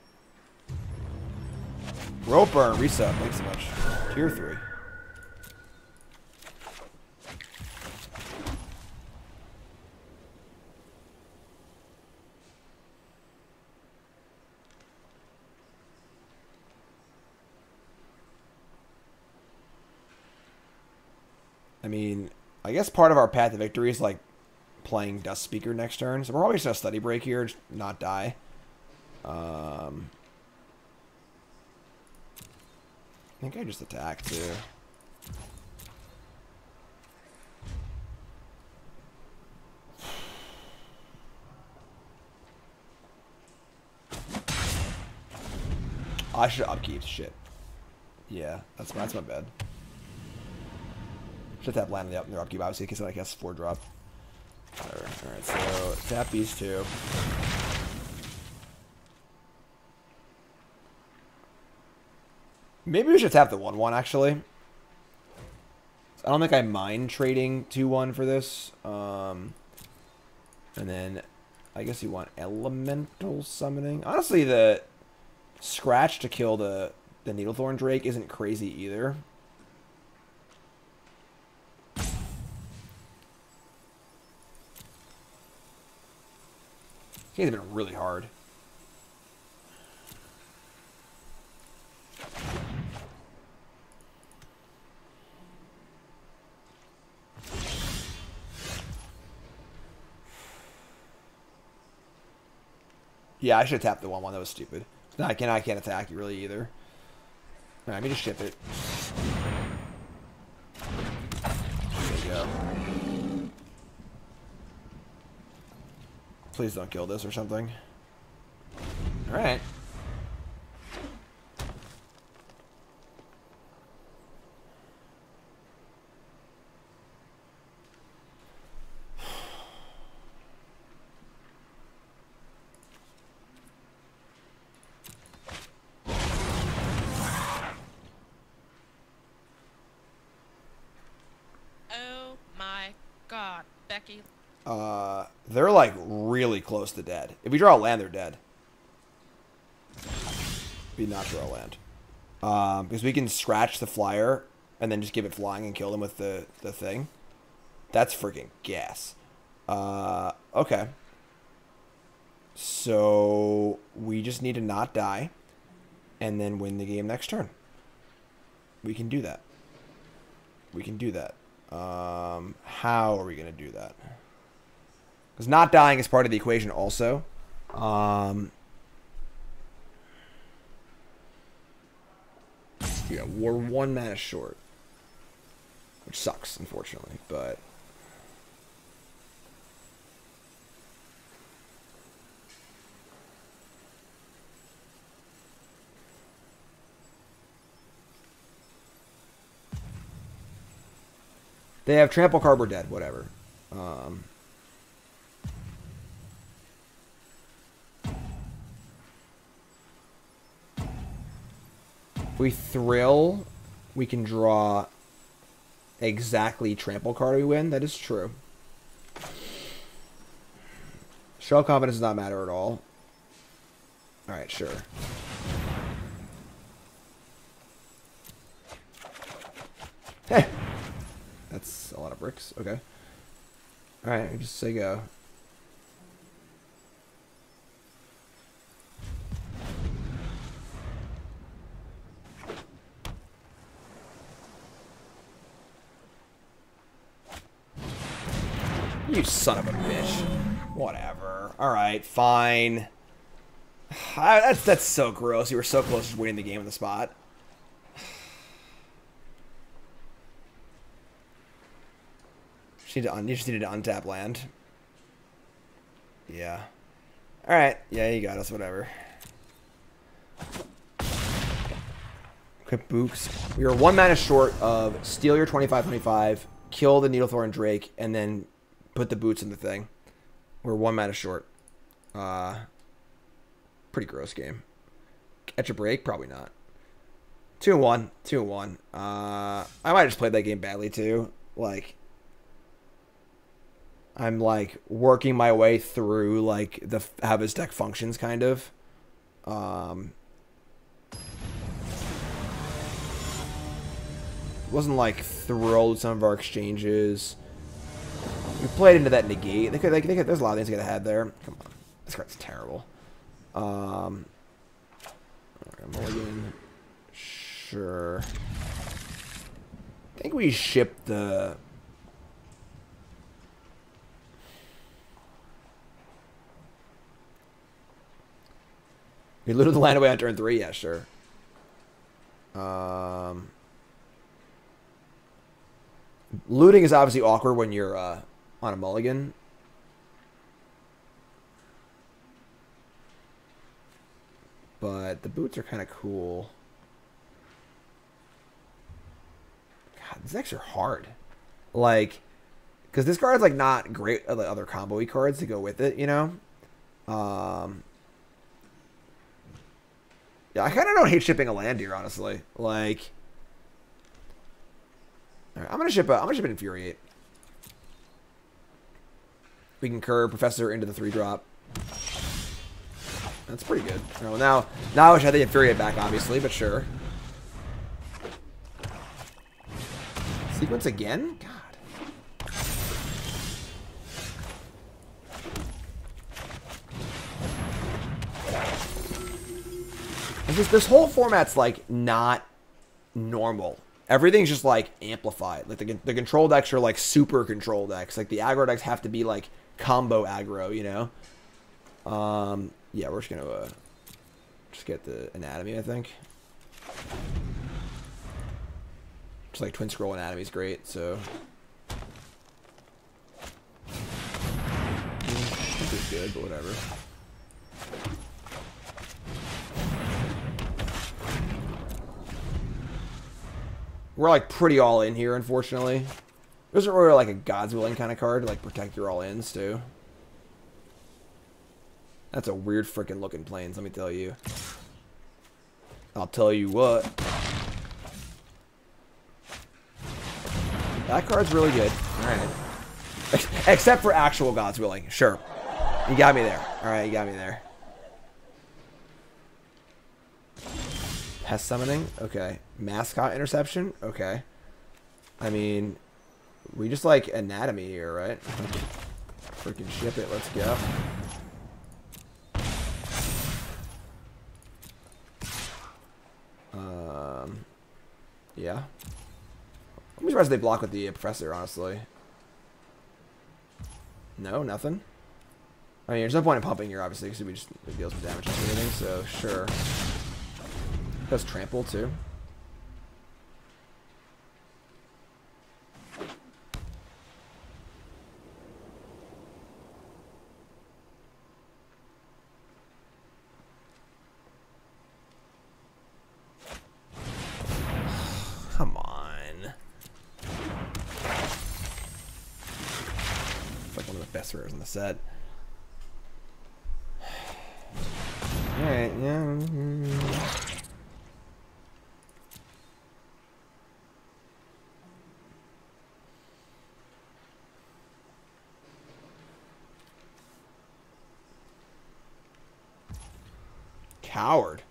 Rope burn, reset. Thanks so much. Tier 3. mean, I guess part of our path to victory is like playing Dust Speaker next turn. So we're probably just gonna study break here, just not die. I think I just attack too. I should upkeep. Shit. Yeah, that's my bad. Should tap land in their upkeep, obviously, because I guess 4-drop. Alright, so tap these two. Maybe we should tap the 1/1, actually. I don't think I mind trading 2/1 for this. And then I guess you want elemental summoning. Honestly, the scratch to kill the Needlethorn Drake isn't crazy either. He's been really hard. Yeah, I should have tapped the 1/1. That was stupid. No, I can't attack you really either. Alright, let me just ship it. There you go. Please don't kill this or something. Alright. Becky. They're like really close to dead. If we draw a land, they're dead. We not draw a land. Because we can scratch the flyer and then just give it flying and kill them with the thing. That's freaking gas. Okay. So we just need to not die and then win the game next turn. We can do that. We can do that. How are we going to do that? Because not dying is part of the equation also. Yeah, we're 1 mana short. Which sucks, unfortunately, but... They have Trample Card, we're dead, whatever. If we Thrill, we can draw exactly Trample Card we win. That is true. Show Confidence does not matter at all. Alright, sure. Hey! That's a lot of bricks. Okay. Alright, I just say go. You son of a bitch. Whatever. Alright, fine. That's so gross. You were so close to winning the game on the spot. You just needed to untap land. Yeah. Alright. Yeah, you got us. Whatever. Equip Books. We are 1 mana short of steal your 25/25, kill the Needlethorn Drake, and then put the boots in the thing. We're 1 mana short. Pretty gross game. Catch a break? Probably not. 2-1. 2-1. I might have just played that game badly too. Like... I'm like working my way through like how his deck functions, kind of. Wasn't like thrilled with some of our exchanges. We played into that negate. There's a lot of things they could have had there. Come on, this card's terrible. Mulligan. Sure. I think we shipped the We looted the land away on turn 3. Yeah, sure. Looting is obviously awkward when you're on a mulligan. But the boots are kind of cool. God, these decks are hard. Like, because this card's like not great at like other combo-y cards to go with it, you know? Yeah, I kind of don't hate shipping a land here, honestly. Like, all right, I'm gonna ship Infuriate. We can curve Professor into the 3-drop. That's pretty good. Well, now I wish I had the Infuriate back, obviously, but sure. Sequence again? God. This whole format's like not normal. Everything's just like amplified. Like the control decks are like super control decks. Like the aggro decks have to be like combo aggro, you know? Yeah, we're just gonna just get the anatomy, I think. Just like twin scroll anatomy is great, so I think it's good, but whatever. We're like pretty all in here, unfortunately. This isn't really like a God's Willing kind of card to like protect your all ins too. That's a weird freaking looking planes, let me tell you. I'll tell you what. That card's really good. Alright. Except for actual God's Willing. Sure. You got me there. Alright, you got me there. Pest Summoning? Okay. Mascot Interception? Okay. I mean, we just like anatomy here, right? Freaking ship it. Let's go. Yeah. I'm surprised they block with the Professor, honestly. No, nothing. I mean, there's no point in pumping here, obviously, because it deals with damage and everything, so sure. It does trample, too. Come on. It's like one of the best rares in the set. Alright, yeah. Coward.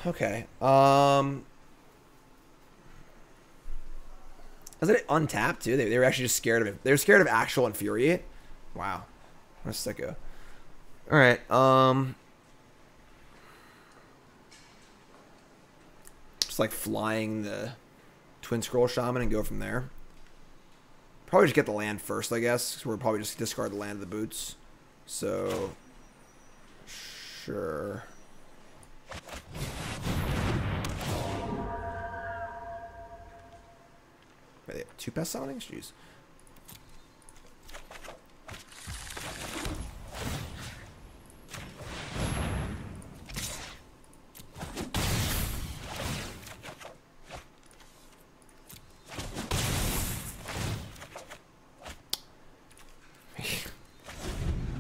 Okay. Was it untapped too? They were actually just scared of it. They were scared of actual Infuriate. Wow. What a sicko. Alright, just like flying the Twin Scroll Shaman and go from there. Probably just get the land first, I guess. Because we'll probably just discard the land of the boots. So, sure. Wait, they have 2 pest summonings? Jeez.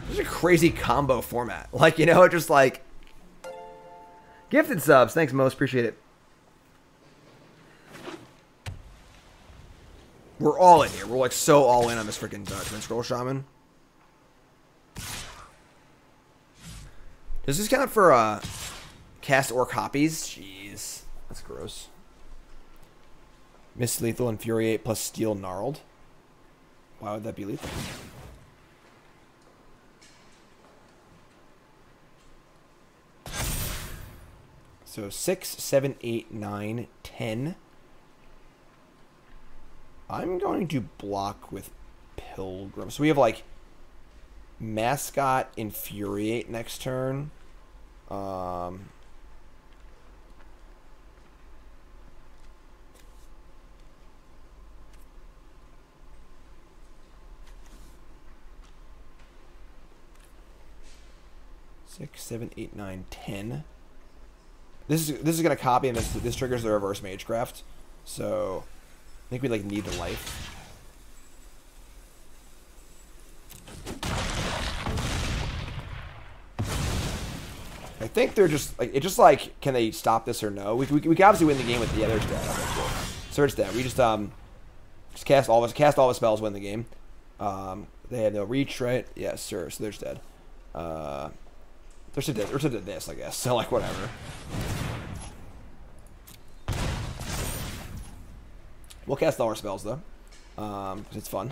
Such a crazy combo format. Like, you know, just like... Gifted subs. Thanks, most. Appreciate it. We're all in here. We're like so all in on this freaking Twin Scroll Shaman. Does this count for cast or copies? Jeez. That's gross. Miss Lethal, Infuriate plus Steel Gnarled. Why would that be lethal? So 6, 7, 8, 9, 10. I'm going to block with Pilgrim. So we have like Mascot Infuriate next turn. 6, 7, 8, 9, 10. This is gonna copy, and this triggers the reverse Magecraft. So I think we like need the life. I think they're just like can they stop this or no? We can obviously win the game with the other dead. So it's dead. We just cast all the spells, win the game. They have no reach, right? Yes, sir. So they're just dead. They're still dead. They're still dead this, I guess. So like whatever. We'll cast all our spells though, because it's fun.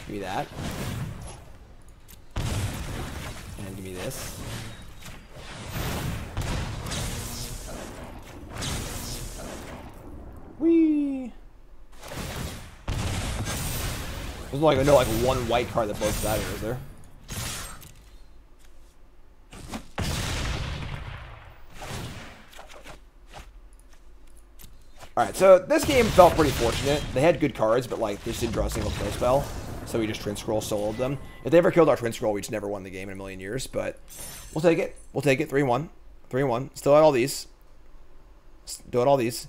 Give me that. And give me this. Whee! There's like one white card that blows that here, is there? Alright, so this game felt pretty fortunate. They had good cards, but like they just didn't draw a single kill spell. So we just Twin Scroll soloed them. If they ever killed our Twin Scroll, we just never won the game in a million years. But we'll take it. We'll take it. 3-1. 3-1. Still at all these. Still at all these.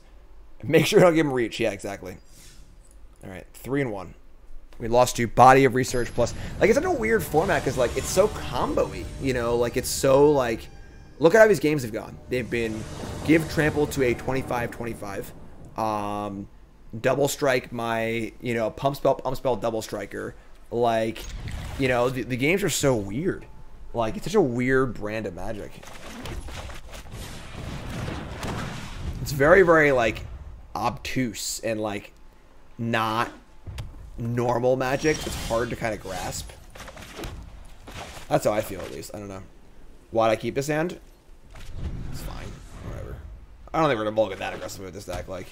Make sure you don't give them reach. Yeah, exactly. Alright, 3-1. We lost to Body of Research Plus. Like, it's such a weird format because, like, it's so combo-y. You know, like, it's so, like... Look at how these games have gone. They've been give trample to a 25-25. Double strike my, you know, pump spell, double striker. Like, you know, the games are so weird. Like, it's such a weird brand of Magic. It's very, very, like, obtuse and, like, not normal Magic. It's hard to kind of grasp. That's how I feel, at least. I don't know. Why'd I keep this hand? It's fine. Whatever. I don't think we're going to mulligan that aggressively with this deck, like...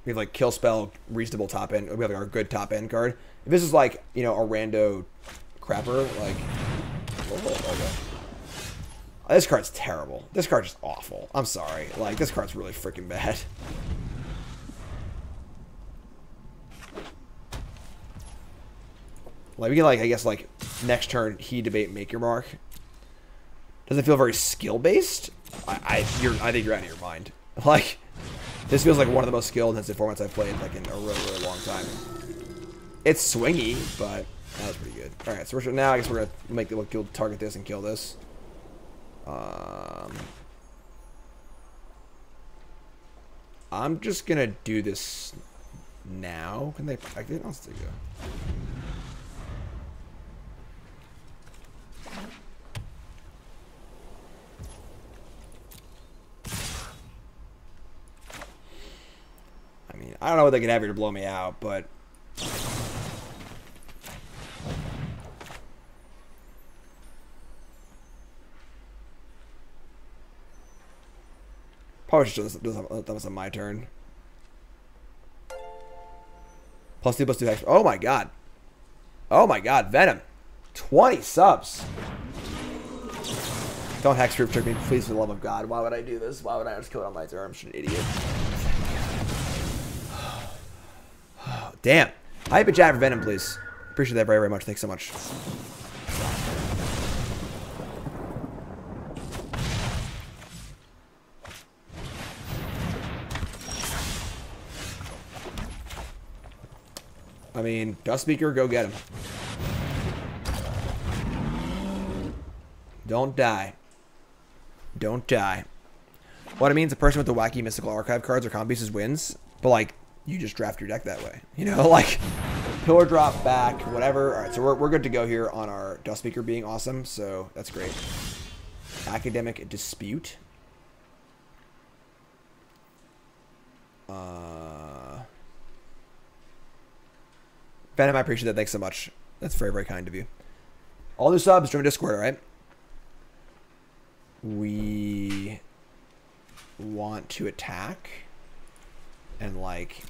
We have, like, kill spell, reasonable top end. We have, like, our good top end card. If this is, like, you know, a rando crapper, like... Oh, okay. This card's terrible. This card's just awful. I'm sorry. Like, this card's really freaking bad. Like, we can, like, I guess, like, next turn, debate, make your mark. Does it feel very skill-based? I think you're out of your mind. Like... This feels like one of the most skill-intensive formats I've played like in a really, really long time. It's swingy, but that was pretty good. All right, so now I guess we're gonna target this and kill this. I'm just gonna do this now. Can they protect it? Let's take it. I mean, I don't know what they can have here to blow me out, but... Probably should let that was on my turn. +2, +2 hex. Oh my god. Oh my god, Venom. 20 subs. Don't hex group trick me, please, for the love of God. Why would I do this? Why would I just kill it on my turn? I'm just an idiot. Damn. Hype a chat for Venom, please. Appreciate that very, very much. Thanks so much. I mean, Dust Speaker, go get him. Don't die. Don't die. What it means, a person with the wacky mystical archive cards or combo pieces wins, but like, you just draft your deck that way. You know, like, pillar drop back, whatever. All right, so we're good to go here on our Dust Speaker being awesome, so that's great. Academic Dispute. Venom, I appreciate that. Thanks so much. That's very, very kind of you. All new subs, join Discord, all right? We want to attack. And, like,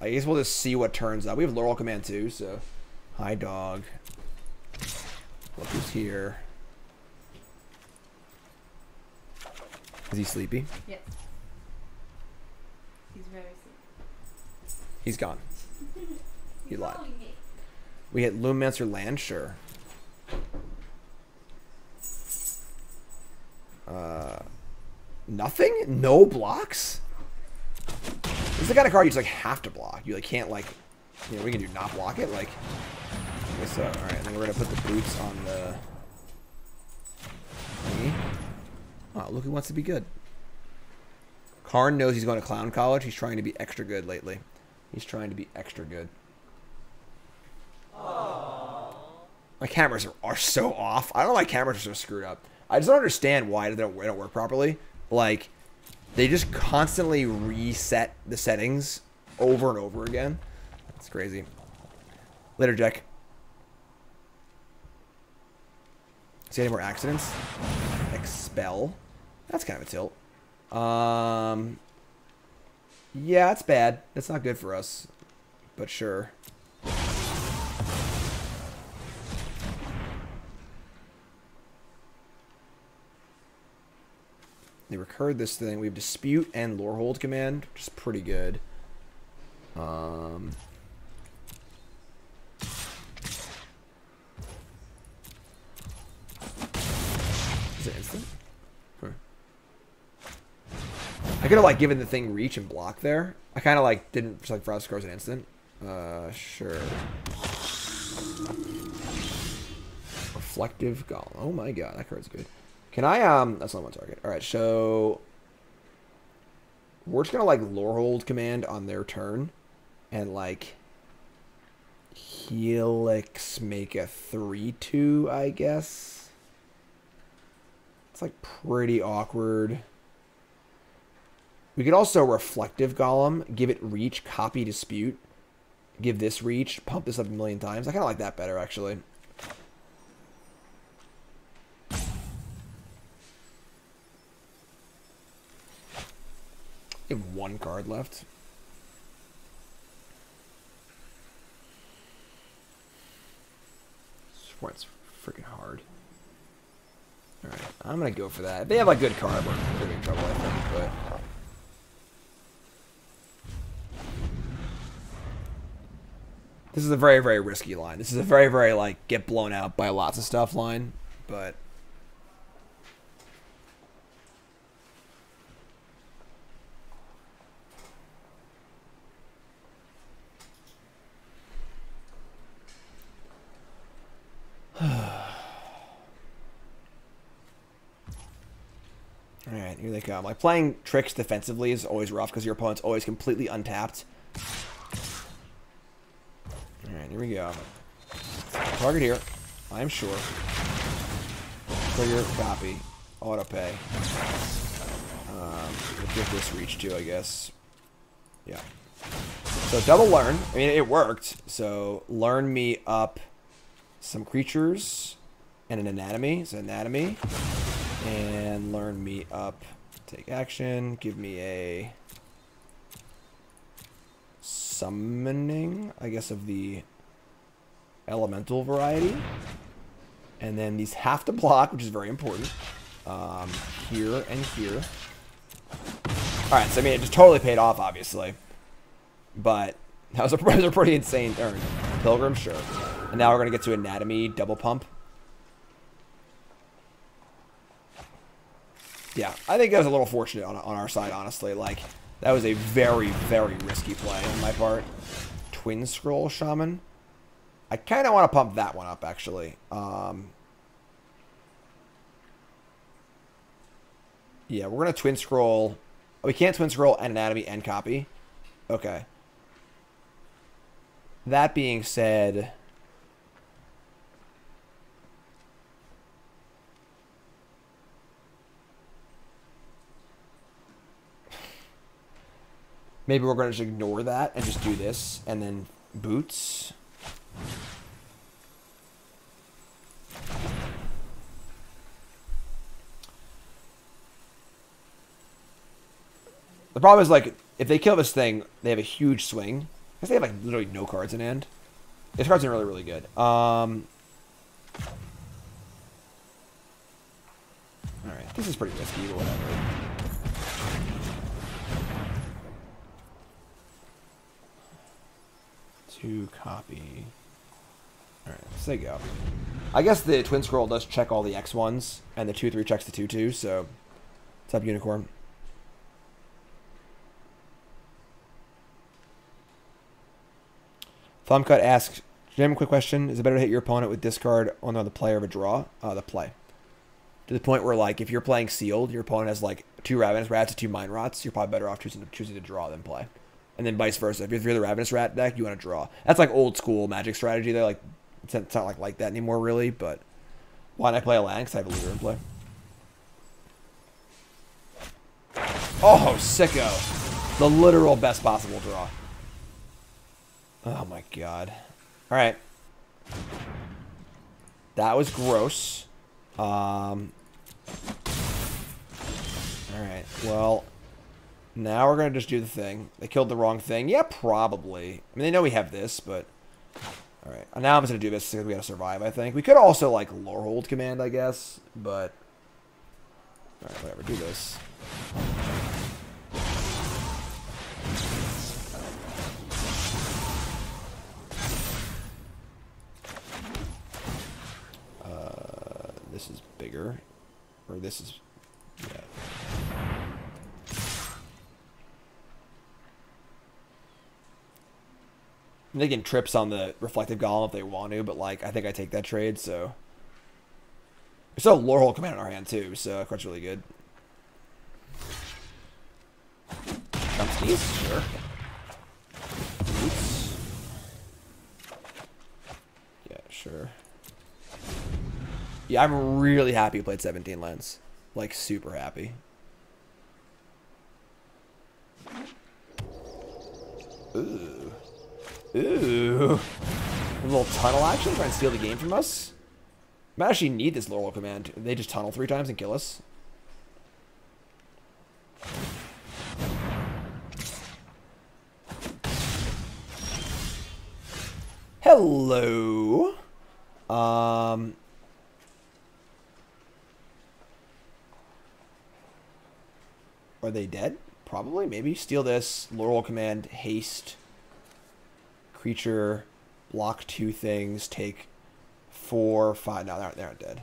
I guess we'll just see what turns up. We have Laurel Command, too, so... Hi, dog. Look who's here. Is he sleepy? Yes. He's very sleepy. He's gone. He He's lied. following me. We hit Luminmancer Land, sure. Nothing? No blocks? This is the kind of card you just like have to block. You like can't like, you know, we can do not block it. Like, okay, so all right, then we're gonna put the boots on the thingy. Oh, look who wants to be good. Karn knows he's going to clown college. He's trying to be extra good lately. He's trying to be extra good. Aww. My cameras are so off. I don't know why cameras are so screwed up. I just don't understand why they don't work properly. Like, they just constantly reset the settings over and over again. It's crazy. Later, Jack. See any more accidents? Expel. That's kind of a tilt. Yeah, that's bad. That's not good for us. But sure. They recurred this thing. We have Dispute and Lorehold Command, which is pretty good. Is it instant? Huh. I could have like given the thing reach and block there. I kind of like didn't just like Frost Scars an instant. Sure. Reflective Golem. Oh my god, that card's good. Can I, that's not my target. Alright, so we're just gonna like Lorehold Command on their turn and like Helix make a 3/2, I guess. It's like pretty awkward. We could also Reflective Golem, give it reach, copy Dispute, give this reach, pump this up a million times. I kind of like that better, actually. We have one card left. Swear it's freaking hard. Alright, I'm gonna go for that. If they have a good card, we're in pretty big trouble, I think, but... This is a very, very risky line. This is a very, very, like, get blown out by lots of stuff line, but... Alright, here they come. Like, playing tricks defensively is always rough because your opponent's always completely untapped. Alright, here we go. Target here. I'm sure. Trigger, copy. Auto pay. We'll give this reach too, I guess. Yeah. So double learn. I mean, it worked. So learn me up some creatures and an anatomy. So anatomy. And learn me up. Take action. Give me a summoning, I guess, of the elemental variety. And then these have to block, which is very important. Here and here. Alright, so I mean, it just totally paid off, obviously. But that was a pretty insane turn. Pilgrim, sure. And now we're going to get to anatomy, double pump. Yeah, I think that was a little fortunate on our side, honestly. Like, that was a very, very risky play on my part. Twin Scroll Shaman. I kind of want to pump that one up, actually. Yeah, we're going to Twin Scroll. We can't Twin Scroll and Anatomy and copy. Okay. That being said... Maybe we're going to just ignore that and just do this. And then boots. The problem is, like, if they kill this thing, they have a huge swing. Because they have, like, literally no cards in hand. This card's really, really good. Alright, this is pretty risky, but whatever. To copy. Alright, let's say go. I guess the Twin Scroll does check all the X1s, and the 2/3 checks the 2/2, so... What's up, Unicorn? Thumbcut asks, Jim, quick question. Is it better to hit your opponent with discard on the play or a draw? The play. To the point where, like, if you're playing sealed, your opponent has, like, 2 Ravenous Rats and 2 Mind Rots, you're probably better off choosing to draw than play. And then vice versa. If you're the Ravenous Rat deck, you want to draw. That's, like, old school Magic strategy. They're, like, it's not like that anymore, really, but why not play a land? Because I have a leader in play. Oh, sicko. The literal best possible draw. Oh, my God. All right. That was gross. All right. Well, now we're going to just do the thing. They killed the wrong thing. Yeah, probably. I mean, they know we have this, but... All right. Now I'm just going to do this because we got to survive, I think. We could also, like, lore hold command, I guess, but... All right, whatever. Do this. This is bigger, or this is, yeah. They can trips on the reflective golem if they want to, but like I think I take that trade. So we still have Lorehole command in our hand too, so that's really good. Jump sneeze, sure. Oops. Yeah, sure. Yeah, I'm really happy you played 17 lands. Like, super happy. Ooh. Ooh. A little tunnel action, trying to steal the game from us. Might actually need this Laurel command. They just tunnel 3 times and kill us. Hello. Are they dead? Probably. Maybe. Steal this. Laurel command. Haste. Creature. Block 2 things. Take 4, 5. No, they aren't dead.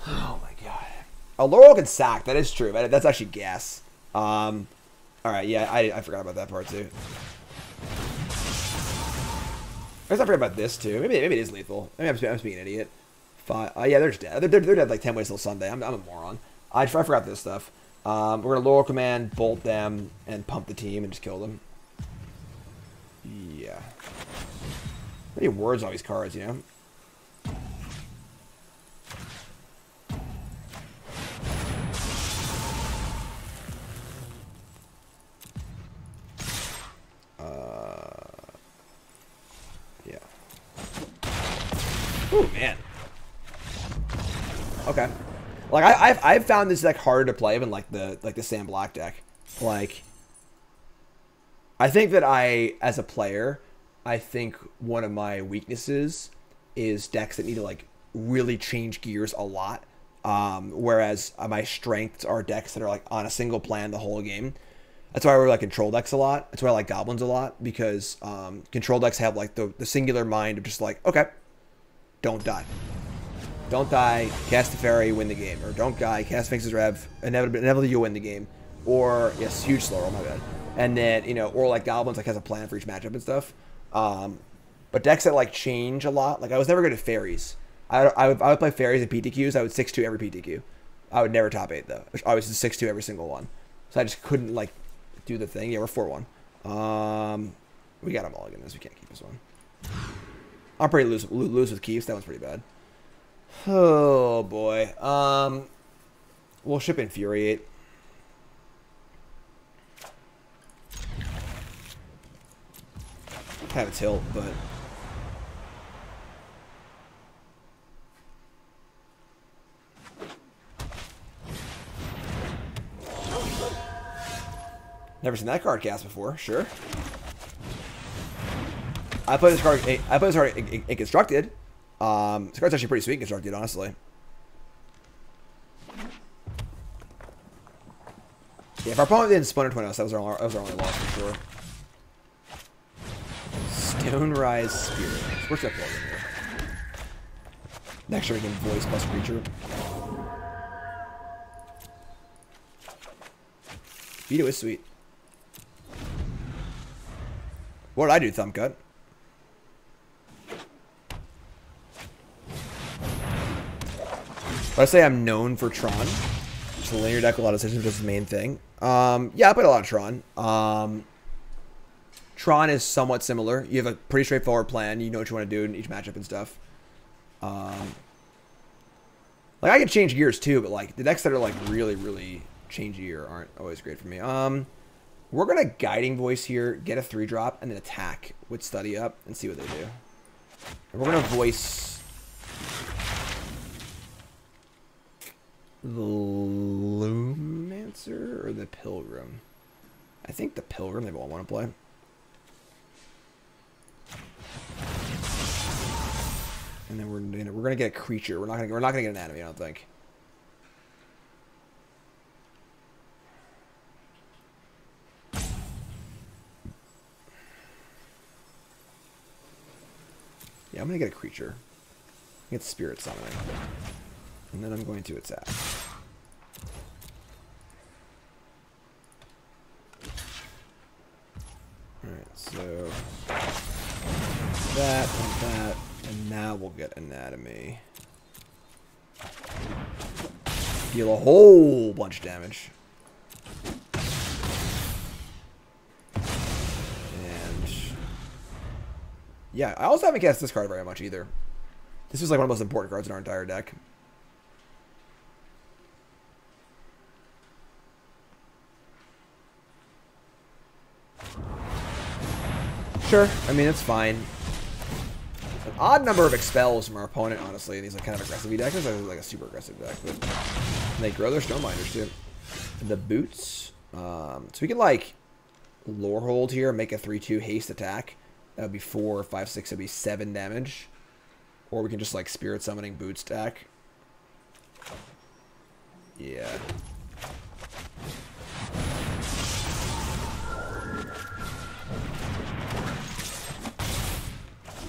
Oh my god. Oh, Laurel can sack. That is true. That's actually gas. Alright, yeah, I forgot about that part too. I guess I forgot about this too. Maybe it is lethal. Maybe I'm just being an idiot. 5. Yeah, they're just dead. They're dead like 10 ways till Sunday. I'm a moron. I forgot this stuff. We're gonna Laurel command, bolt them, and pump the team and just kill them. Yeah. Many words on these cards, you know? Yeah. Ooh, man. Okay. Like I've found this deck harder to play than like the Sam Black deck. Like, I think that as a player, I think one of my weaknesses is decks that need to like really change gears a lot. Whereas my strengths are decks that are like on a single plan the whole game. That's why I really like control decks a lot. That's why I like goblins a lot, because control decks have like the singular mind of just like, okay, don't die. Don't die, cast the fairy, win the game. Or don't die, cast Sphinx's Rev, inevitably you'll win the game. Or, yes, huge slower, my bad. And then, you know, or like goblins like has a plan for each matchup and stuff. But decks that like change a lot, like I was never good at fairies. I would play fairies and PTQs, I would 6-2 every PTQ. I would never top 8 though. I was just 6-2 every single one. So I just couldn't like do the thing. Yeah, we're 4-1. We got a mulligan this. We can't keep this one. I'm pretty loose with keeps. That one's pretty bad. Oh boy. We'll ship Infuriate. kind of a tilt, but... Never seen that card cast before. Sure. I play this card in Constructed. This card's actually pretty sweet in Constructed, honestly. Yeah, if our opponent didn't Splinter Twin us, that was our only loss for sure. Stonerise Spirit. Where's that plug in here? Next year we can voice plus creature. Veto is sweet. What did I do, Thumb Cut? But I say I'm known for Tron. Just a linear deck, a lot of systems, just the main thing. Yeah, I played a lot of Tron. Tron is somewhat similar. You have a pretty straightforward plan. You know what you want to do in each matchup and stuff. Like, I can change gears too, but like the decks that are like really, really change gear aren't always great for me. We're gonna Guiding Voice here, get a 3-drop, and then attack with Study Up and see what they do. And we're gonna voice the Lumancer or the Pilgrim. I think the Pilgrim they all want to play. And then we're gonna get a creature. We're not gonna get an enemy, I don't think. Yeah, I'm gonna get a creature. Get Spirit Summoning. And then I'm going to attack. Alright, so that and that, and now we'll get Anatomy. Deal a whole bunch of damage. Yeah, I also haven't cast this card very much either. This is like one of the most important cards in our entire deck. Sure, I mean, it's fine. An odd number of expels from our opponent, honestly, in these like kind of aggressive decks. This is like a super aggressive deck, but they grow their Stonebinders too. And the boots. So we can like lore hold here, make a 3/2 haste attack. That would be 4, 5, 6. That would be 7 damage. Or we can just like Spirit Summoning boot stack. Yeah.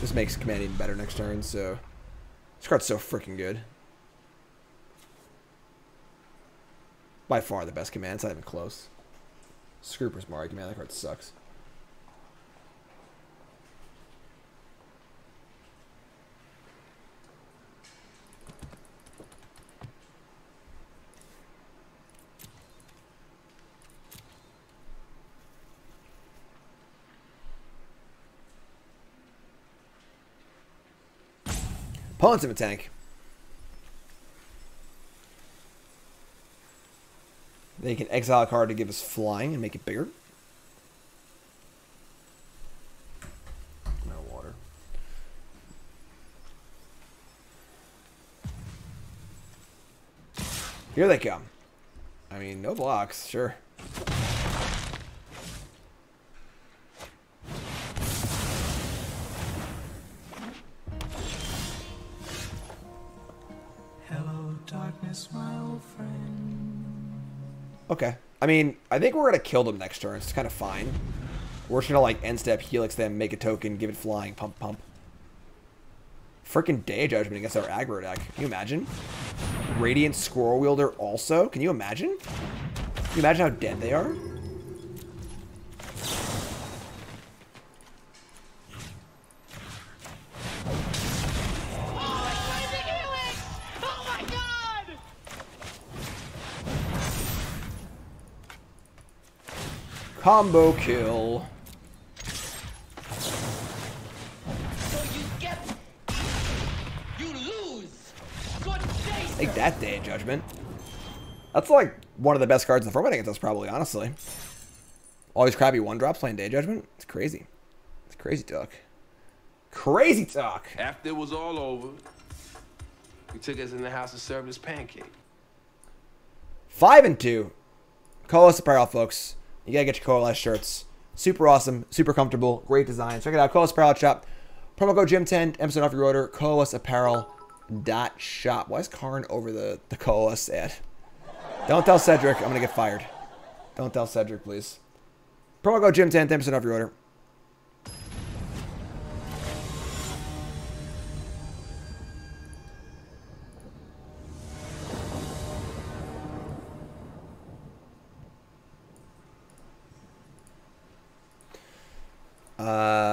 This makes command even better next turn, so this card's so freaking good. By far the best command, it's not even close. Screw Prismari command, that card sucks. Opponent's in a tank. They can exile a card to give us flying and make it bigger. No water. Here they come. I mean, no blocks, sure. Okay. I mean, I think we're going to kill them next turn. It's kind of fine. We're just going to, like, end step, helix them, make a token, give it flying, pump, pump. Freaking Day Judgment against our aggro deck. Can you imagine? Radiant Squirrel Wielder also? Can you imagine? Can you imagine how dead they are? Combo kill. So you lose. Take that, Day of Judgment. That's like one of the best cards in the format against us, probably, honestly. All these crappy 1-drops playing Day of Judgment? It's crazy. It's crazy talk. Crazy talk. After it was all over, he took us in the house and served us pancake. 5 and 2. Coalesce Apparel, folks. You gotta get your Coalesce shirts. Super awesome, super comfortable, great design. Check it out, Coalesce Apparel Shop. Promo code Jim10, episode off your order. CoalesceApparel.shop. Why is Karn over the Coalesce ad? Don't tell Cedric, I'm gonna get fired. Don't tell Cedric, please. Promo code Jim10, 10% off your order.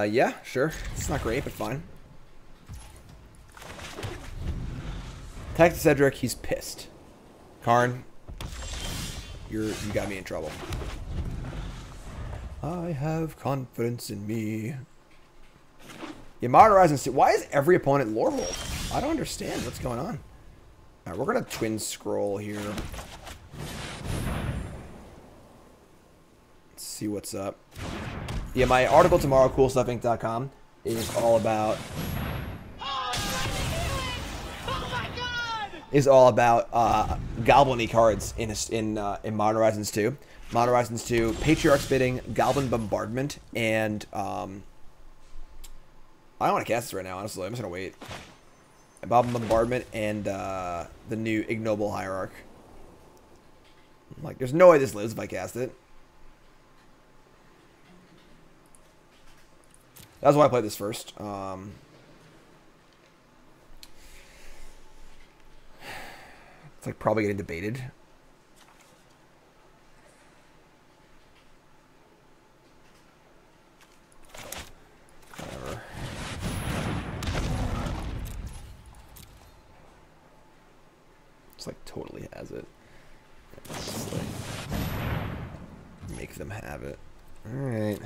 Yeah, sure. It's not great, but fine. Text Cedric, he's pissed. Karn, you got me in trouble. I have confidence in me. Yeah, Modern Horizons 2. Why is every opponent lore hold? I don't understand what's going on. Alright, we're gonna twin scroll here. Let's see what's up. Yeah, my article tomorrow, CoolStuffInc.com, is all about Goblin-y cards in Modern Horizons 2. Modern Horizons 2, Patriarch Spitting, Goblin Bombardment, and I don't want to cast this right now, honestly. I'm just gonna wait. Goblin Bombardment and the new Ignoble Hierarch. Like, there's no way this lives if I cast it. That's why I played this first. It's like probably getting debated. Whatever. It's like totally has it. It's just like make them have it. All right.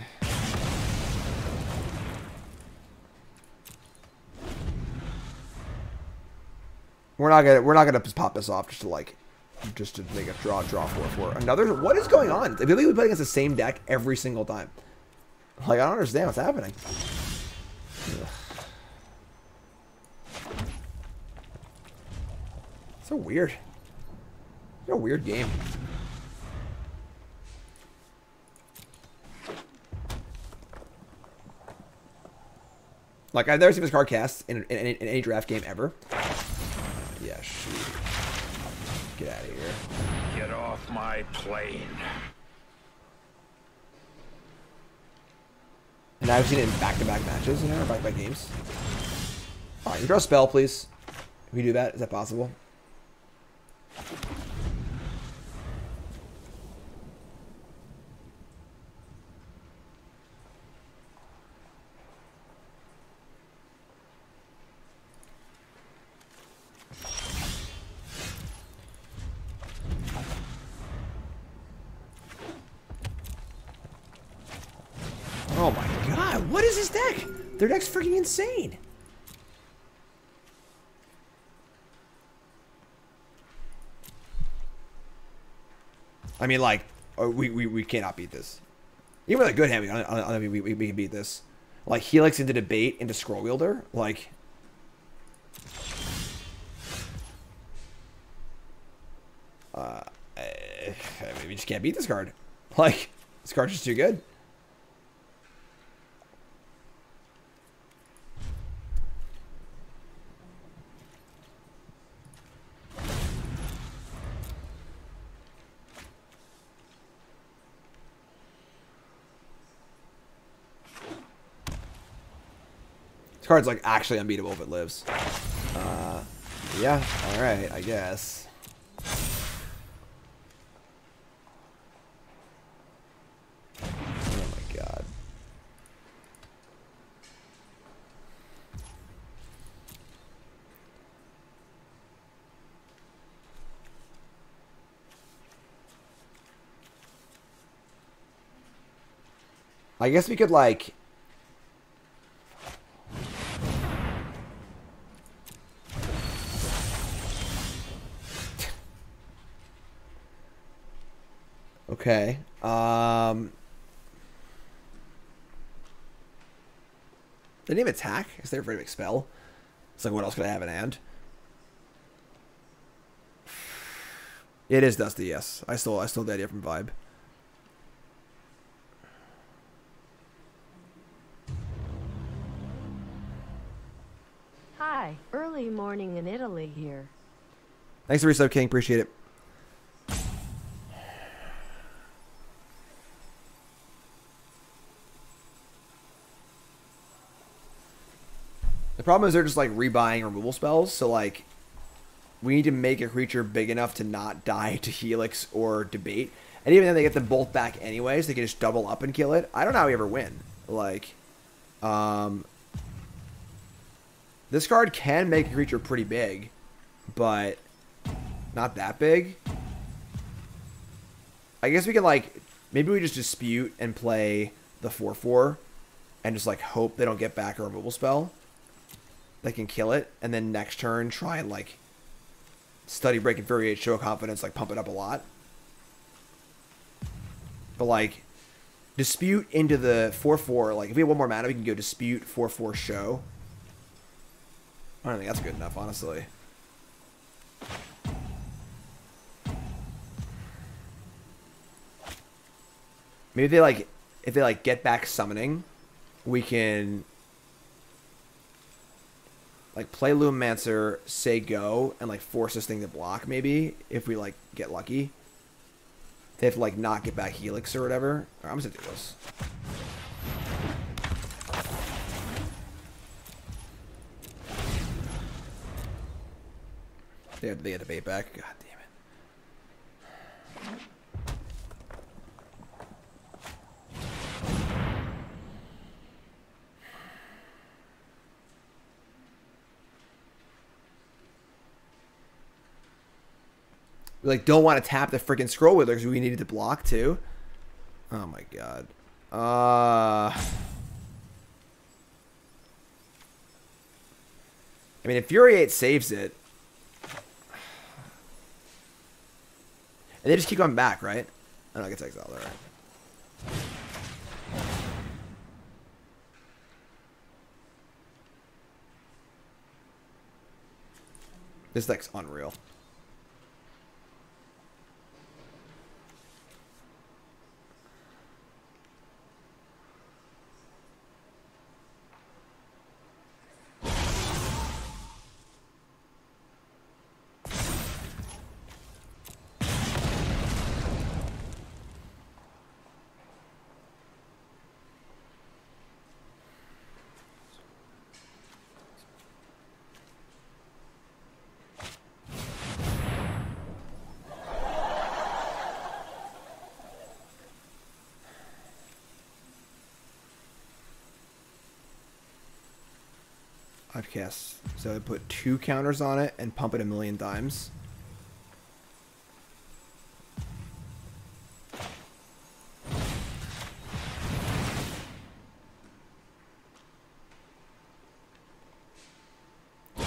We're not gonna just pop this off just to make a draw 4/4. Another, what is going on? I believe we play against the same deck every single time. Like, I don't understand what's happening. Ugh. So weird. What a weird game. Like, I've never seen this card cast in any draft game ever. Yeah, shoot. Get out of here. Get off my plane. And I've seen it in back-to-back matches, you know, or back-to-back games. Alright, you draw a spell, please. Can we do that? Is that possible? Oh my god, what is this deck? Their deck's freaking insane. I mean, like, we cannot beat this. Even with a good hand, I don't think we can beat this. Like, Helix into Debate into Scroll Wielder, like... I mean, we just can't beat this card. Like, this card's just too good. Card's like actually unbeatable if it lives. Yeah, alright, I guess. Oh my god. I guess we could like... Okay. They didn't even attack. I guess they're afraid of expel. It's like, what else could I have in hand? It is Dusty, yes. I stole the idea from Vibe. Hi, early morning in Italy here. Thanks for resub, King. Appreciate it. The problem is they're just like rebuying removal spells, so like we need to make a creature big enough to not die to Helix or Debate. And even then they get them both back anyways, they can just double up and kill it. I don't know how we ever win. Like, this card can make a creature pretty big, but not that big. I guess we can like, maybe we just dispute and play the 4/4 and just like hope they don't get back a removal spell that can kill it, and then next turn try and like study, break, infuriate, show confidence, like pump it up a lot. But like dispute into the 4/4, like if we have one more mana we can go dispute 4/4 show. I don't think that's good enough, honestly. Maybe if they like get back summoning, we can like play Lumimancer, say go, and like force this thing to block maybe if we like get lucky. They have to like not get back Helix or whatever. Alright, I'm just gonna do this. They had to bait back. God damn it. We like don't want to tap the freaking Scroll Wheeler because we needed to block too. Oh my god. I mean, Infuriate saves it. And they just keep going back, right? I don't know, it gets exiled, alright. This deck's unreal. I'd cast. So I put 2 counters on it and pump it 1,000,000 times.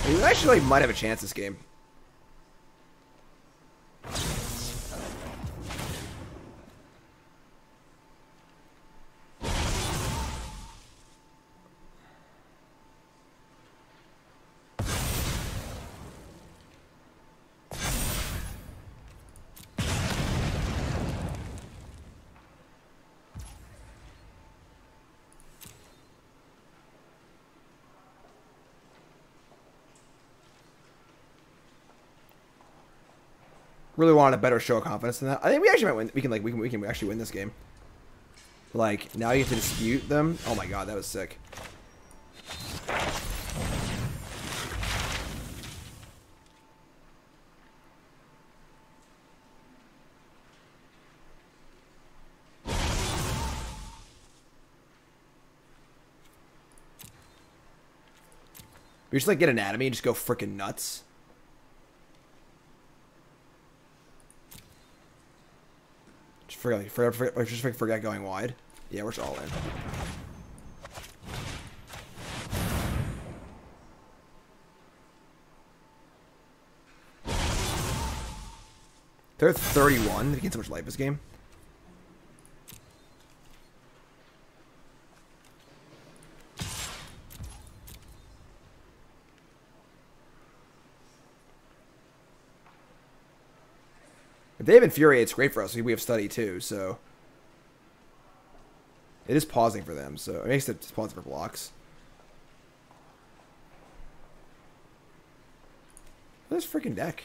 We actually like, might have a chance this game. Really wanted a better show of confidence than that. I think we actually might win. We can actually win this game. Like now you have to dispute them. Oh my god, that was sick. We just like get anatomy and just go freaking nuts. Forget going wide. Yeah, we're just all in. They're 31. They get so much life this game. If they have Infuriate, it's great for us. We have Study too, so it is pausing for them. So it makes it pausing for blocks. Look at this freaking deck.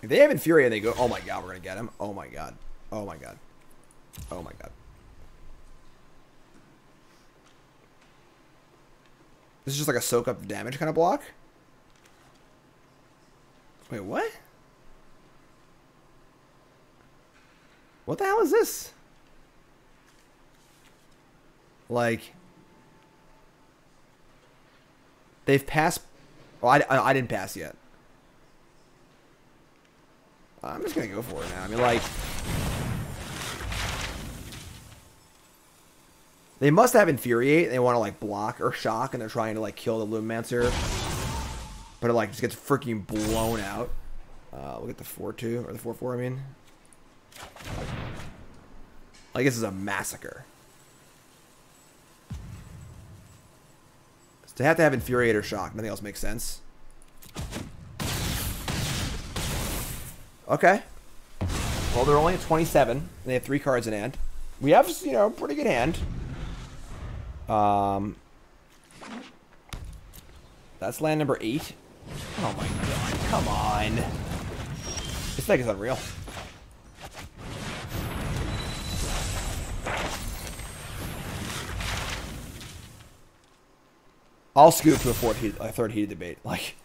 If they have Infuriate and they go, oh my god, we're going to get him. Oh my god. Oh my god. Oh my god. This is just like a soak up the damage kind of block? Wait, what? What the hell is this? Like, they've passed. Oh, I didn't pass yet. I'm just gonna go for it now. I mean, like, they must have Infuriate. And they want to like block or shock, and they're trying to like kill the Lumimancer, but it like just gets freaking blown out. Look at the 4-2 or the 4-4. I mean, like this is a massacre. So they have to have Infuriate or shock. Nothing else makes sense. Okay. Well, they're only at 27. They have 3 cards in hand. We have, you know, pretty good hand. That's land number 8. Oh my god, come on. This deck is unreal. I'll scoop to a third heated debate. Like,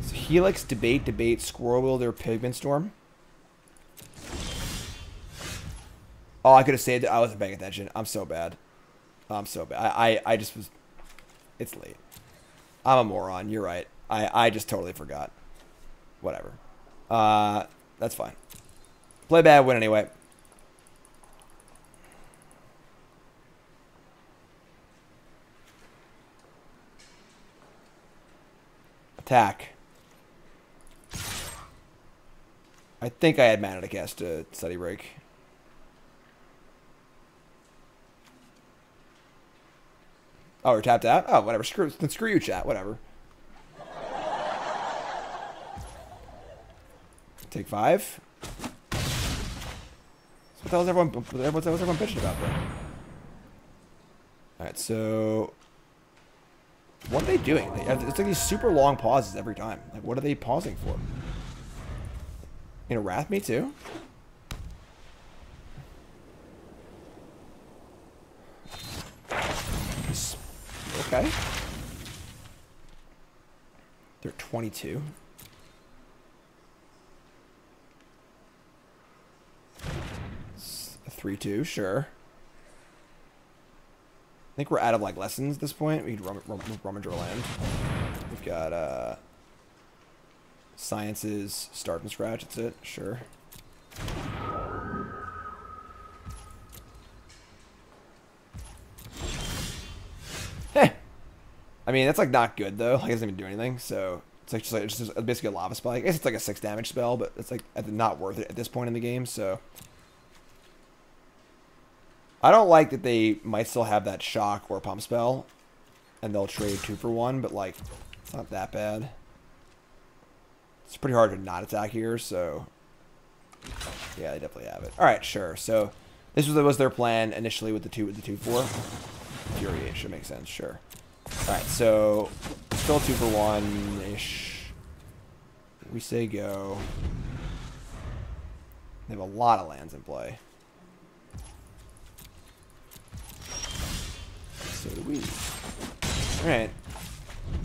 so Helix, debate, Squirrel Wielder, Pigment Storm. Oh, I could have saved it. I wasn't paying attention. I'm so bad. I'm so bad. I just was... It's late. I'm a moron. You're right. I just totally forgot. Whatever. That's fine. Play bad, win anyway. Attack. I think I had mana to cast a Study Break. Oh, we're tapped out? Oh, whatever. Screw you, chat. Whatever. Take 5. So what the hell is everyone bitching about, then? Alright, so... What are they doing? It's like these super long pauses every time. Like, what are they pausing for? You know, Wrath me too? Okay. They're 22. A 3-2, sure. I think we're out of like lessons at this point. We can rummage our land. We've got sciences, start from scratch. That's it. Sure. Heh. I mean, that's like not good though. Like, it doesn't even do anything. So it's like just basically a lava spell. I guess it's like a 6 damage spell, but it's like not worth it at this point in the game. So I don't like that they might still have that shock or pump spell, and they'll trade 2 for 1. But like, it's not that bad. It's pretty hard to not attack here. So yeah, they definitely have it. All right, sure. So this was their plan initially with the 2/4. Infuriate should make sense. Sure. Alright, so still 2 for 1-ish. We say go. They have a lot of lands in play. So do we. Alright.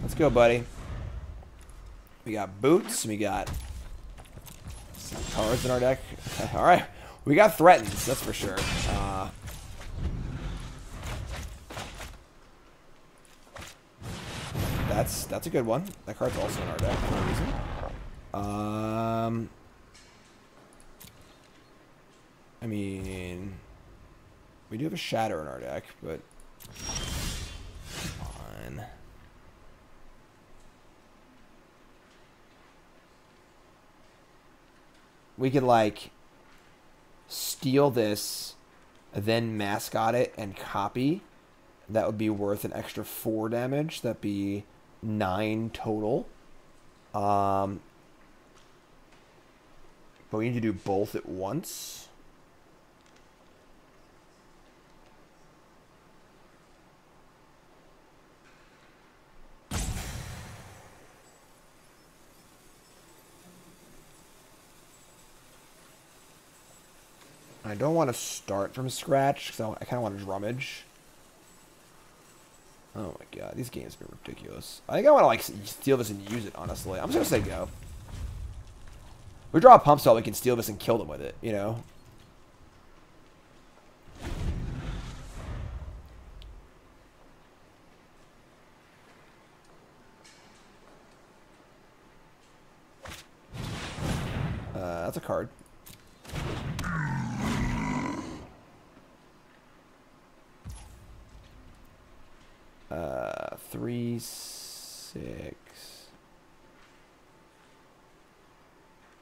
Let's go, buddy. We got boots. We got some cards in our deck. Alright. We got threatens, that's for sure. That's a good one. That card's also in our deck for no reason. I mean, We do have a Shatter in our deck, but come on. We could like steal this, then mascot it and copy. That would be worth an extra 4 damage. That'd be 9 total. But we need to do both at once. I don't want to start from scratch because I kind of want to rummage. Oh my god, these games have been ridiculous. I think I want to like steal this and use it, honestly. I'm just going to say go. We draw a pump stall, we can steal this and kill them with it, you know? That's a card. Three, 6.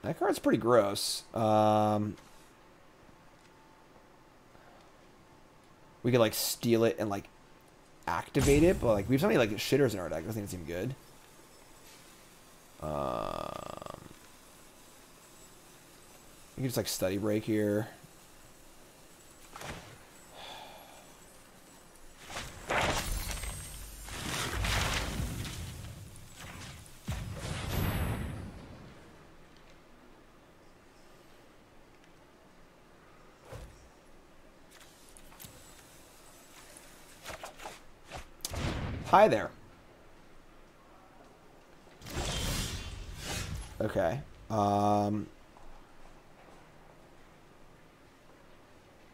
That card's pretty gross. We could like steal it and like activate it, but like we have so many like shitters in our deck. Doesn't even seem good. We can just like study break here. Hi there. Okay.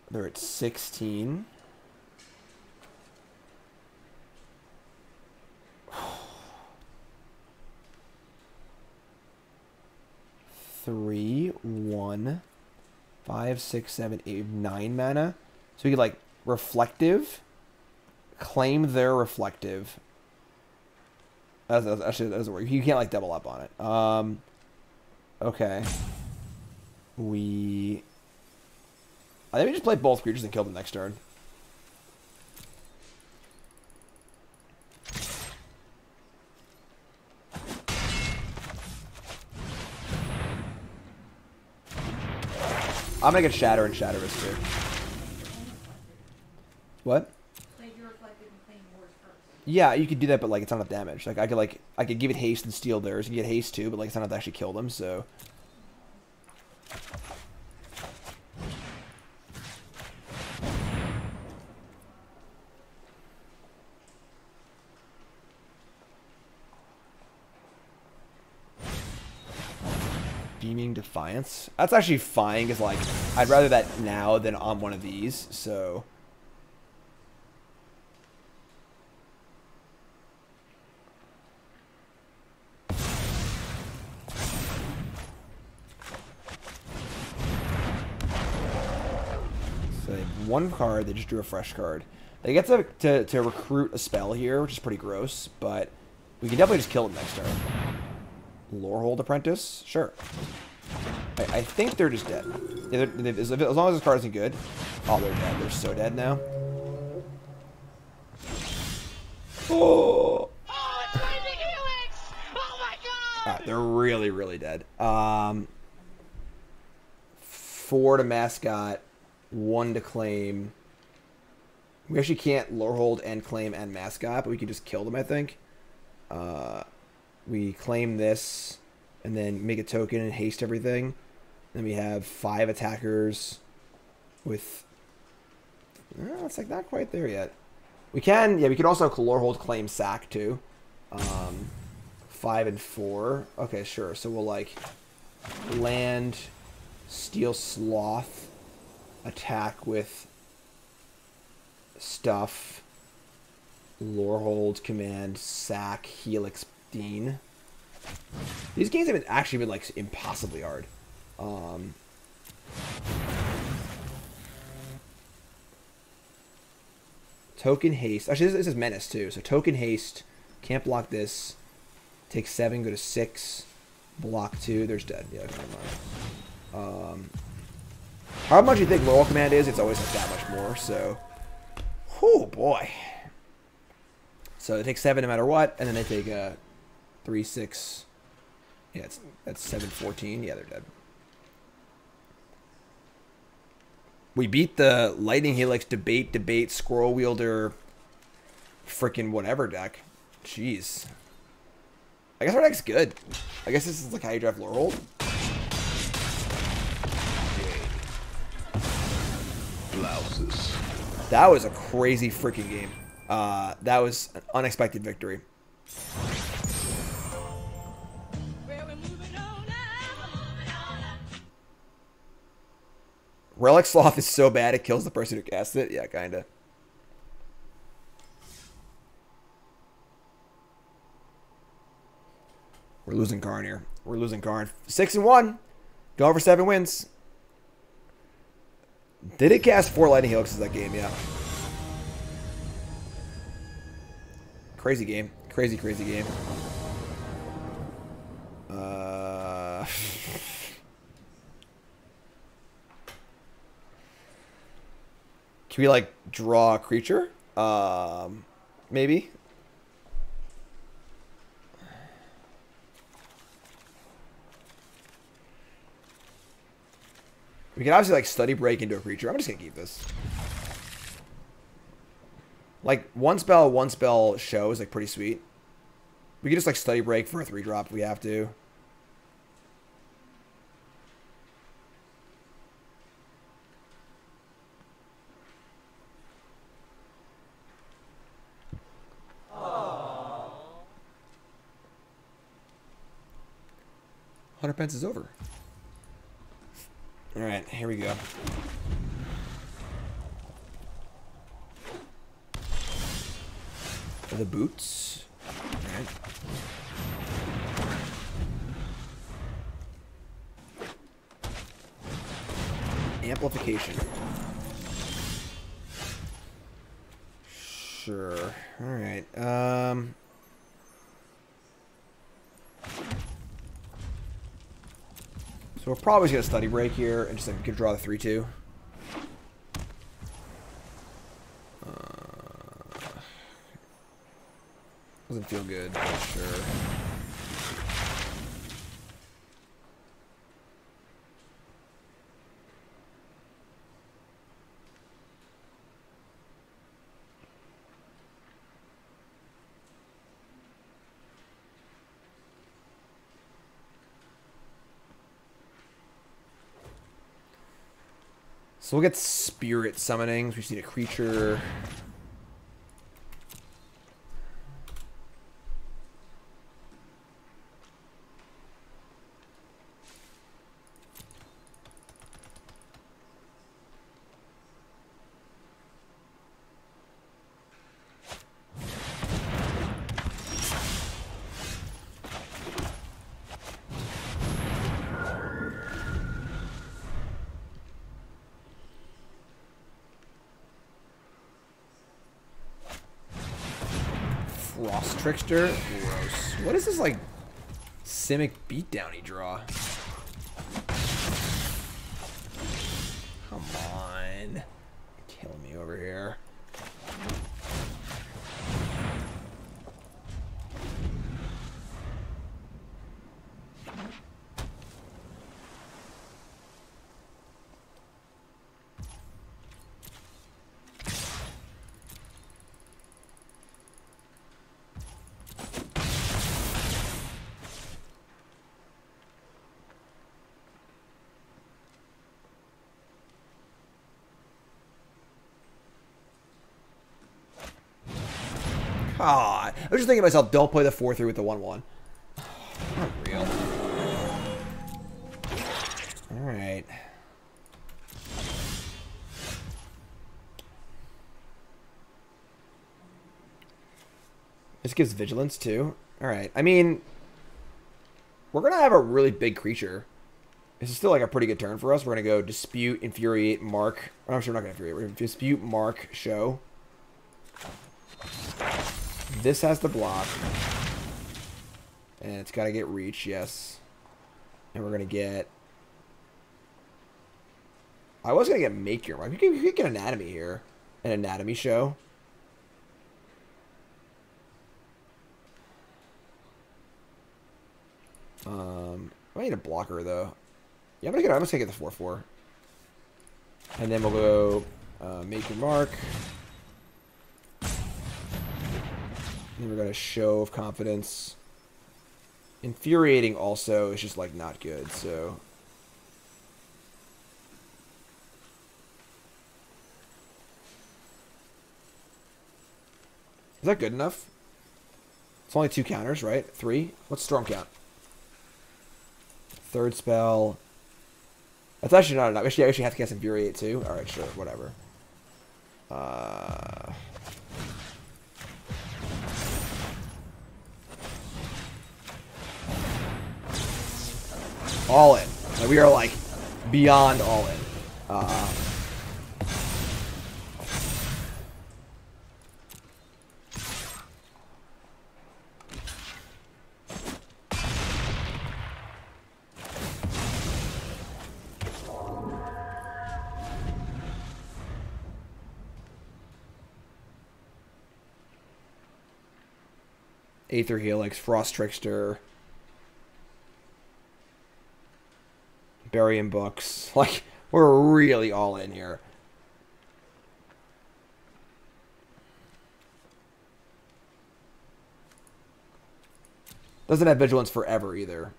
They're at 16. Three, 1, 5, 6, 7, 8, 9 mana. So we could like reflective. Claim their reflective. Actually, that doesn't work. You can't like double up on it. Okay. I think we just play both creatures and kill them next turn. I'm gonna get Shatter and Shatter this too. What? Yeah, you could do that, but like it's not enough damage. Like I could give it haste and steal theirs and get haste too, but like it's not enough to actually kill them. So Beaming Defiance. That's actually fine because like I'd rather that now than on one of these. So. One card, they just drew a fresh card. They get to recruit a spell here, which is pretty gross, but we can definitely just kill them next turn. Lorehold Apprentice? Sure. I think they're just dead. As long as this card isn't good. Oh, they're dead. They're so dead now. Oh! Oh, it's Mythic Helix! Oh my god! Alright, they're really, really dead. 4 to mascot. 1 to claim. We actually can't Lorehold and claim and mascot, but we can just kill them, I think. We claim this, and then make a token and haste everything. Then we have 5 attackers with... it's like not quite there yet. We can, yeah, we could also Lorehold, claim, sack, too. 5 and 4. Okay, sure. So we'll, like, land, steal Sloth, attack with stuff, Lorehold, command, sack, Helix, Dean. These games have actually been like impossibly hard. Token haste. Actually, this is menace too. So token haste. Can't block this. Take 7, go to 6. Block 2. There's dead. Yeah, never mind. How much do you think roll command is? It's always like that much more. So, oh boy. So they take 7 no matter what, and then they take 3, 6. Yeah, that's 7, 14. Yeah, they're dead. We beat the Lightning Helix debate, Squirrel Wielder, freaking whatever deck. Jeez. I guess our deck's good. I guess this is like how you draft Laurel. Blouses. That was a crazy freaking game. That was an unexpected victory. Relic Sloth is so bad it kills the person who casts it. Yeah, kinda. We're losing Karn here. We're losing Karn. 6-1. Going for 7 wins. Did it cast 4 Lightning Helixes that game? Yeah. Crazy game. Crazy game. Can we, like, draw a creature? Maybe. We can obviously, like, study break into a creature. I'm just gonna keep this. Like, one spell show is, like, pretty sweet. We can just, like, study break for a 3-drop if we have to. $100 is over. All right, here we go. The boots. All right. Amplification. Sure. All right. So we're probably going to study break here and just like we could draw the 3-2. Doesn't feel good, sure. So we'll get spirit summonings. We just need a creature. Frost Trickster? Gross. What is this, like, Simic beatdown-y draw? Come on. Kill me over here. Ah, I was just thinking to myself, don't play the 4-3 with the 1-1. Unreal. Alright. This gives vigilance too. Alright. I mean, we're going to have a really big creature. This is still like a pretty good turn for us. We're going to go Dispute, Infuriate, Mark. I'm sure we're not going to Infuriate. We're going to Dispute, Mark, Show. This has to block. And it's got to get reach, yes. And we're going to get... I was going to get Make Your Mark. We could get Anatomy here. An Anatomy show. I need a blocker, though. Yeah, I'm going to get the 4-4. And then we'll go Make Your Mark. And we're going to Show of Confidence. Infuriating also is just, like, not good, so... Is that good enough? It's only 2 counters, right? 3? What's Storm count? Third spell. That's actually not enough. I actually have to cast Infuriate too. Alright, sure, whatever. All in. Like, we are like beyond all in. Aether Helix, Frost Trickster, Burying Books. Like, we're really all in here. Doesn't have Vigilance forever either.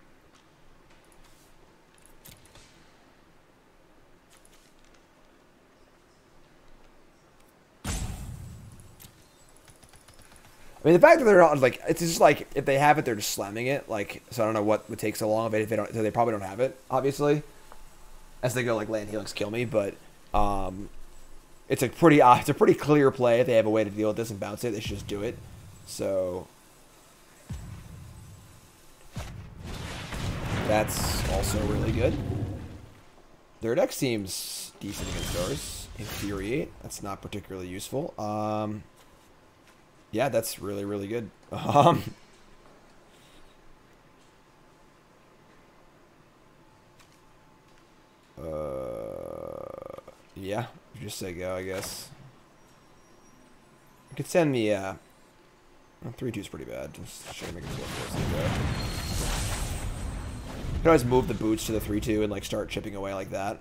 I mean, the fact that they're not, like, it's just like, if they have it, they're just slamming it. Like, so I don't know what would take so long. But if they don't, so they probably don't have it, obviously. As they go, like, Land Helix, kill me. But, it's a pretty clear play. If they have a way to deal with this and bounce it, they should just do it. So, that's also really good. Their deck seems decent against ours. Infuriate. That's not particularly useful. Yeah, that's really, really good. Yeah, just say go, I guess. I could send the, 3-2 is pretty bad. Just try to make it feel close to go. You can always move the boots to the 3-2 and, like, start chipping away like that.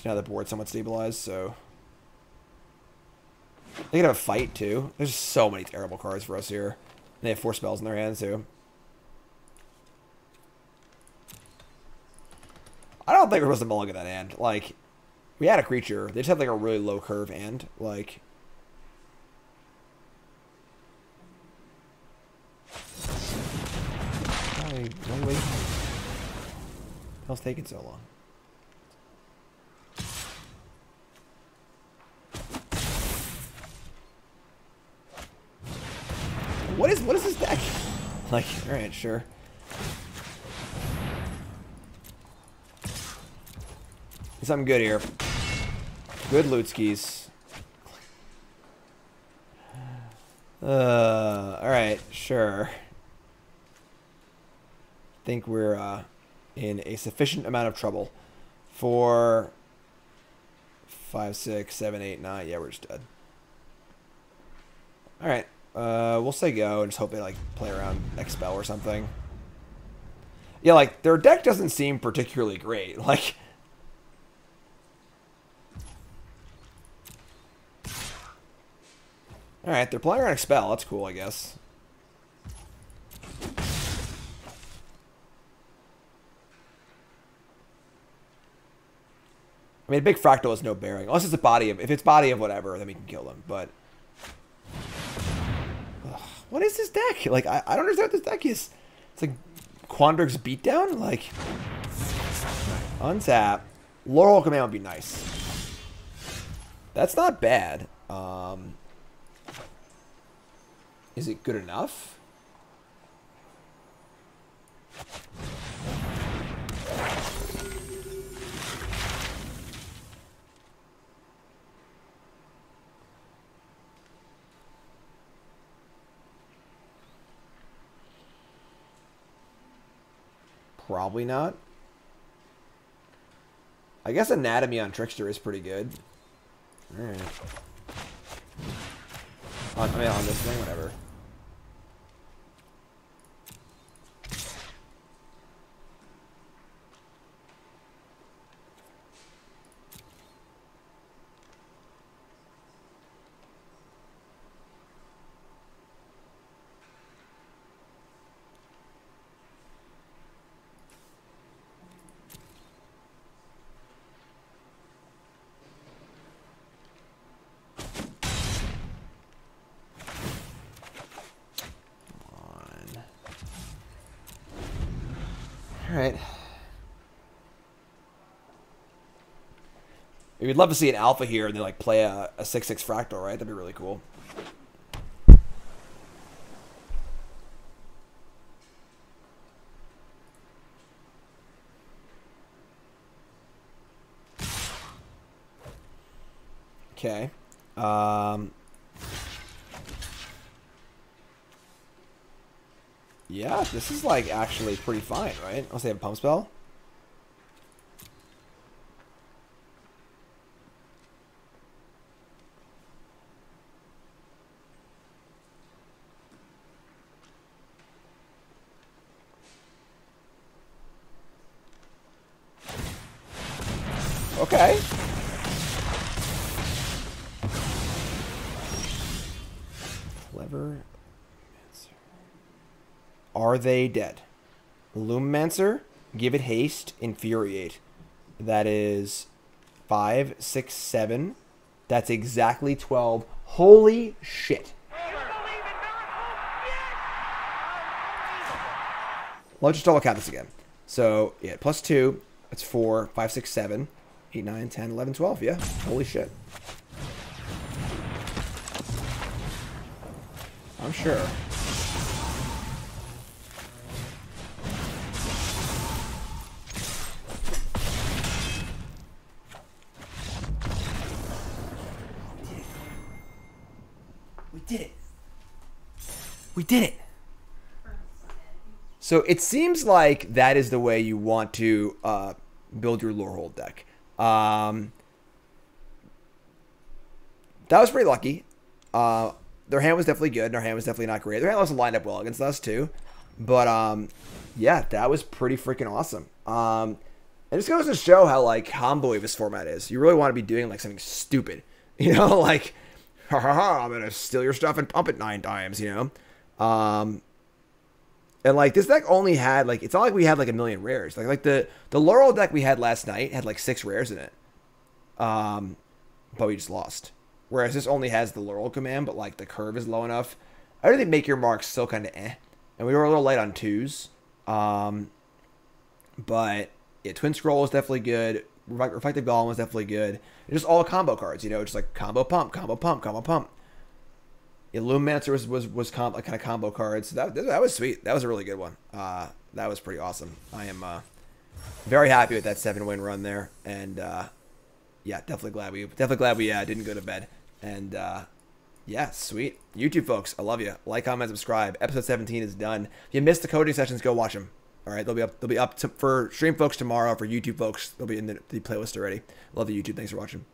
Now the board's somewhat stabilized, so... They can have a fight, too. There's so many terrible cards for us here. And they have 4 spells in their hands, too. I don't think we're supposed to mulligan that hand. Like, we had a creature. They just had, like, a really low curve hand. Like... Why hell's taking so long? What is this deck? Like, alright, sure. Something good here. Good loot skis. Alright, sure. Think we're in a sufficient amount of trouble. 4, 5, 6, 7, 8, 9. Yeah, we're just dead. Alright. We'll say go and just hope they, like, play around Expel or something. Yeah, like, their deck doesn't seem particularly great. Like... Alright, they're playing around Expel. That's cool, I guess. I mean, a big Fractal has no bearing. Unless it's a body of... If it's body of whatever, then we can kill them. But... Ugh, what is this deck? Like, I don't understand what this deck is. It's like Quandrix Beatdown? Like... Untap. Laurel Command would be nice. That's not bad. Is it good enough? Probably not. I guess anatomy on Trickster is pretty good. Alright. I mean, on this thing, whatever. Alright. We'd love to see an alpha here and they like play a 6/6 fractal, right? That'd be really cool. Okay. Yeah, this is like actually pretty fine, right? Unless they have a pump spell. Okay. Clever. Are they dead? Lumimancer, give it haste, infuriate. That is 5, 6, 7. That's exactly 12. Holy shit. Let's just double count this again. So, yeah, plus 2. That's 4, 5, 6, 7, 8, 9, 10, 11, 12. Yeah, holy shit. I'm sure. We did it. So it seems like that is the way you want to build your Lorehold deck. That was pretty lucky. Their hand was definitely good, and their hand was definitely not great. Their hand also lined up well against us too. But yeah, that was pretty freaking awesome. It just goes to show how like combo this format is. You really want to be doing like something stupid, you know, like ha ha ha, I'm gonna steal your stuff and pump it 9 times, you know. And like this deck only had like, it's not like we had like a million rares. Like the Laurel deck we had last night had like 6 rares in it. But we just lost. Whereas this only has the Laurel command, but like the curve is low enough. I don't think Make Your Mark still kind of eh. And we were a little light on 2s. But yeah, Twin Scroll was definitely good. Reflective Golem was definitely good. It's just all combo cards, you know, just like combo pump, combo pump, combo pump. Illuminancer was kind of combo cards. So that was sweet. That was a really good one. That was pretty awesome. I am very happy with that 7-win run there, and yeah, definitely glad we didn't go to bed. And yeah, sweet. YouTube folks, I love you. Like, comment, subscribe. Episode 17 is done. If you missed the coding sessions, go watch them. All right, they'll be up for stream folks tomorrow. For YouTube folks, they'll be in the playlist already. Love the YouTube. Thanks for watching.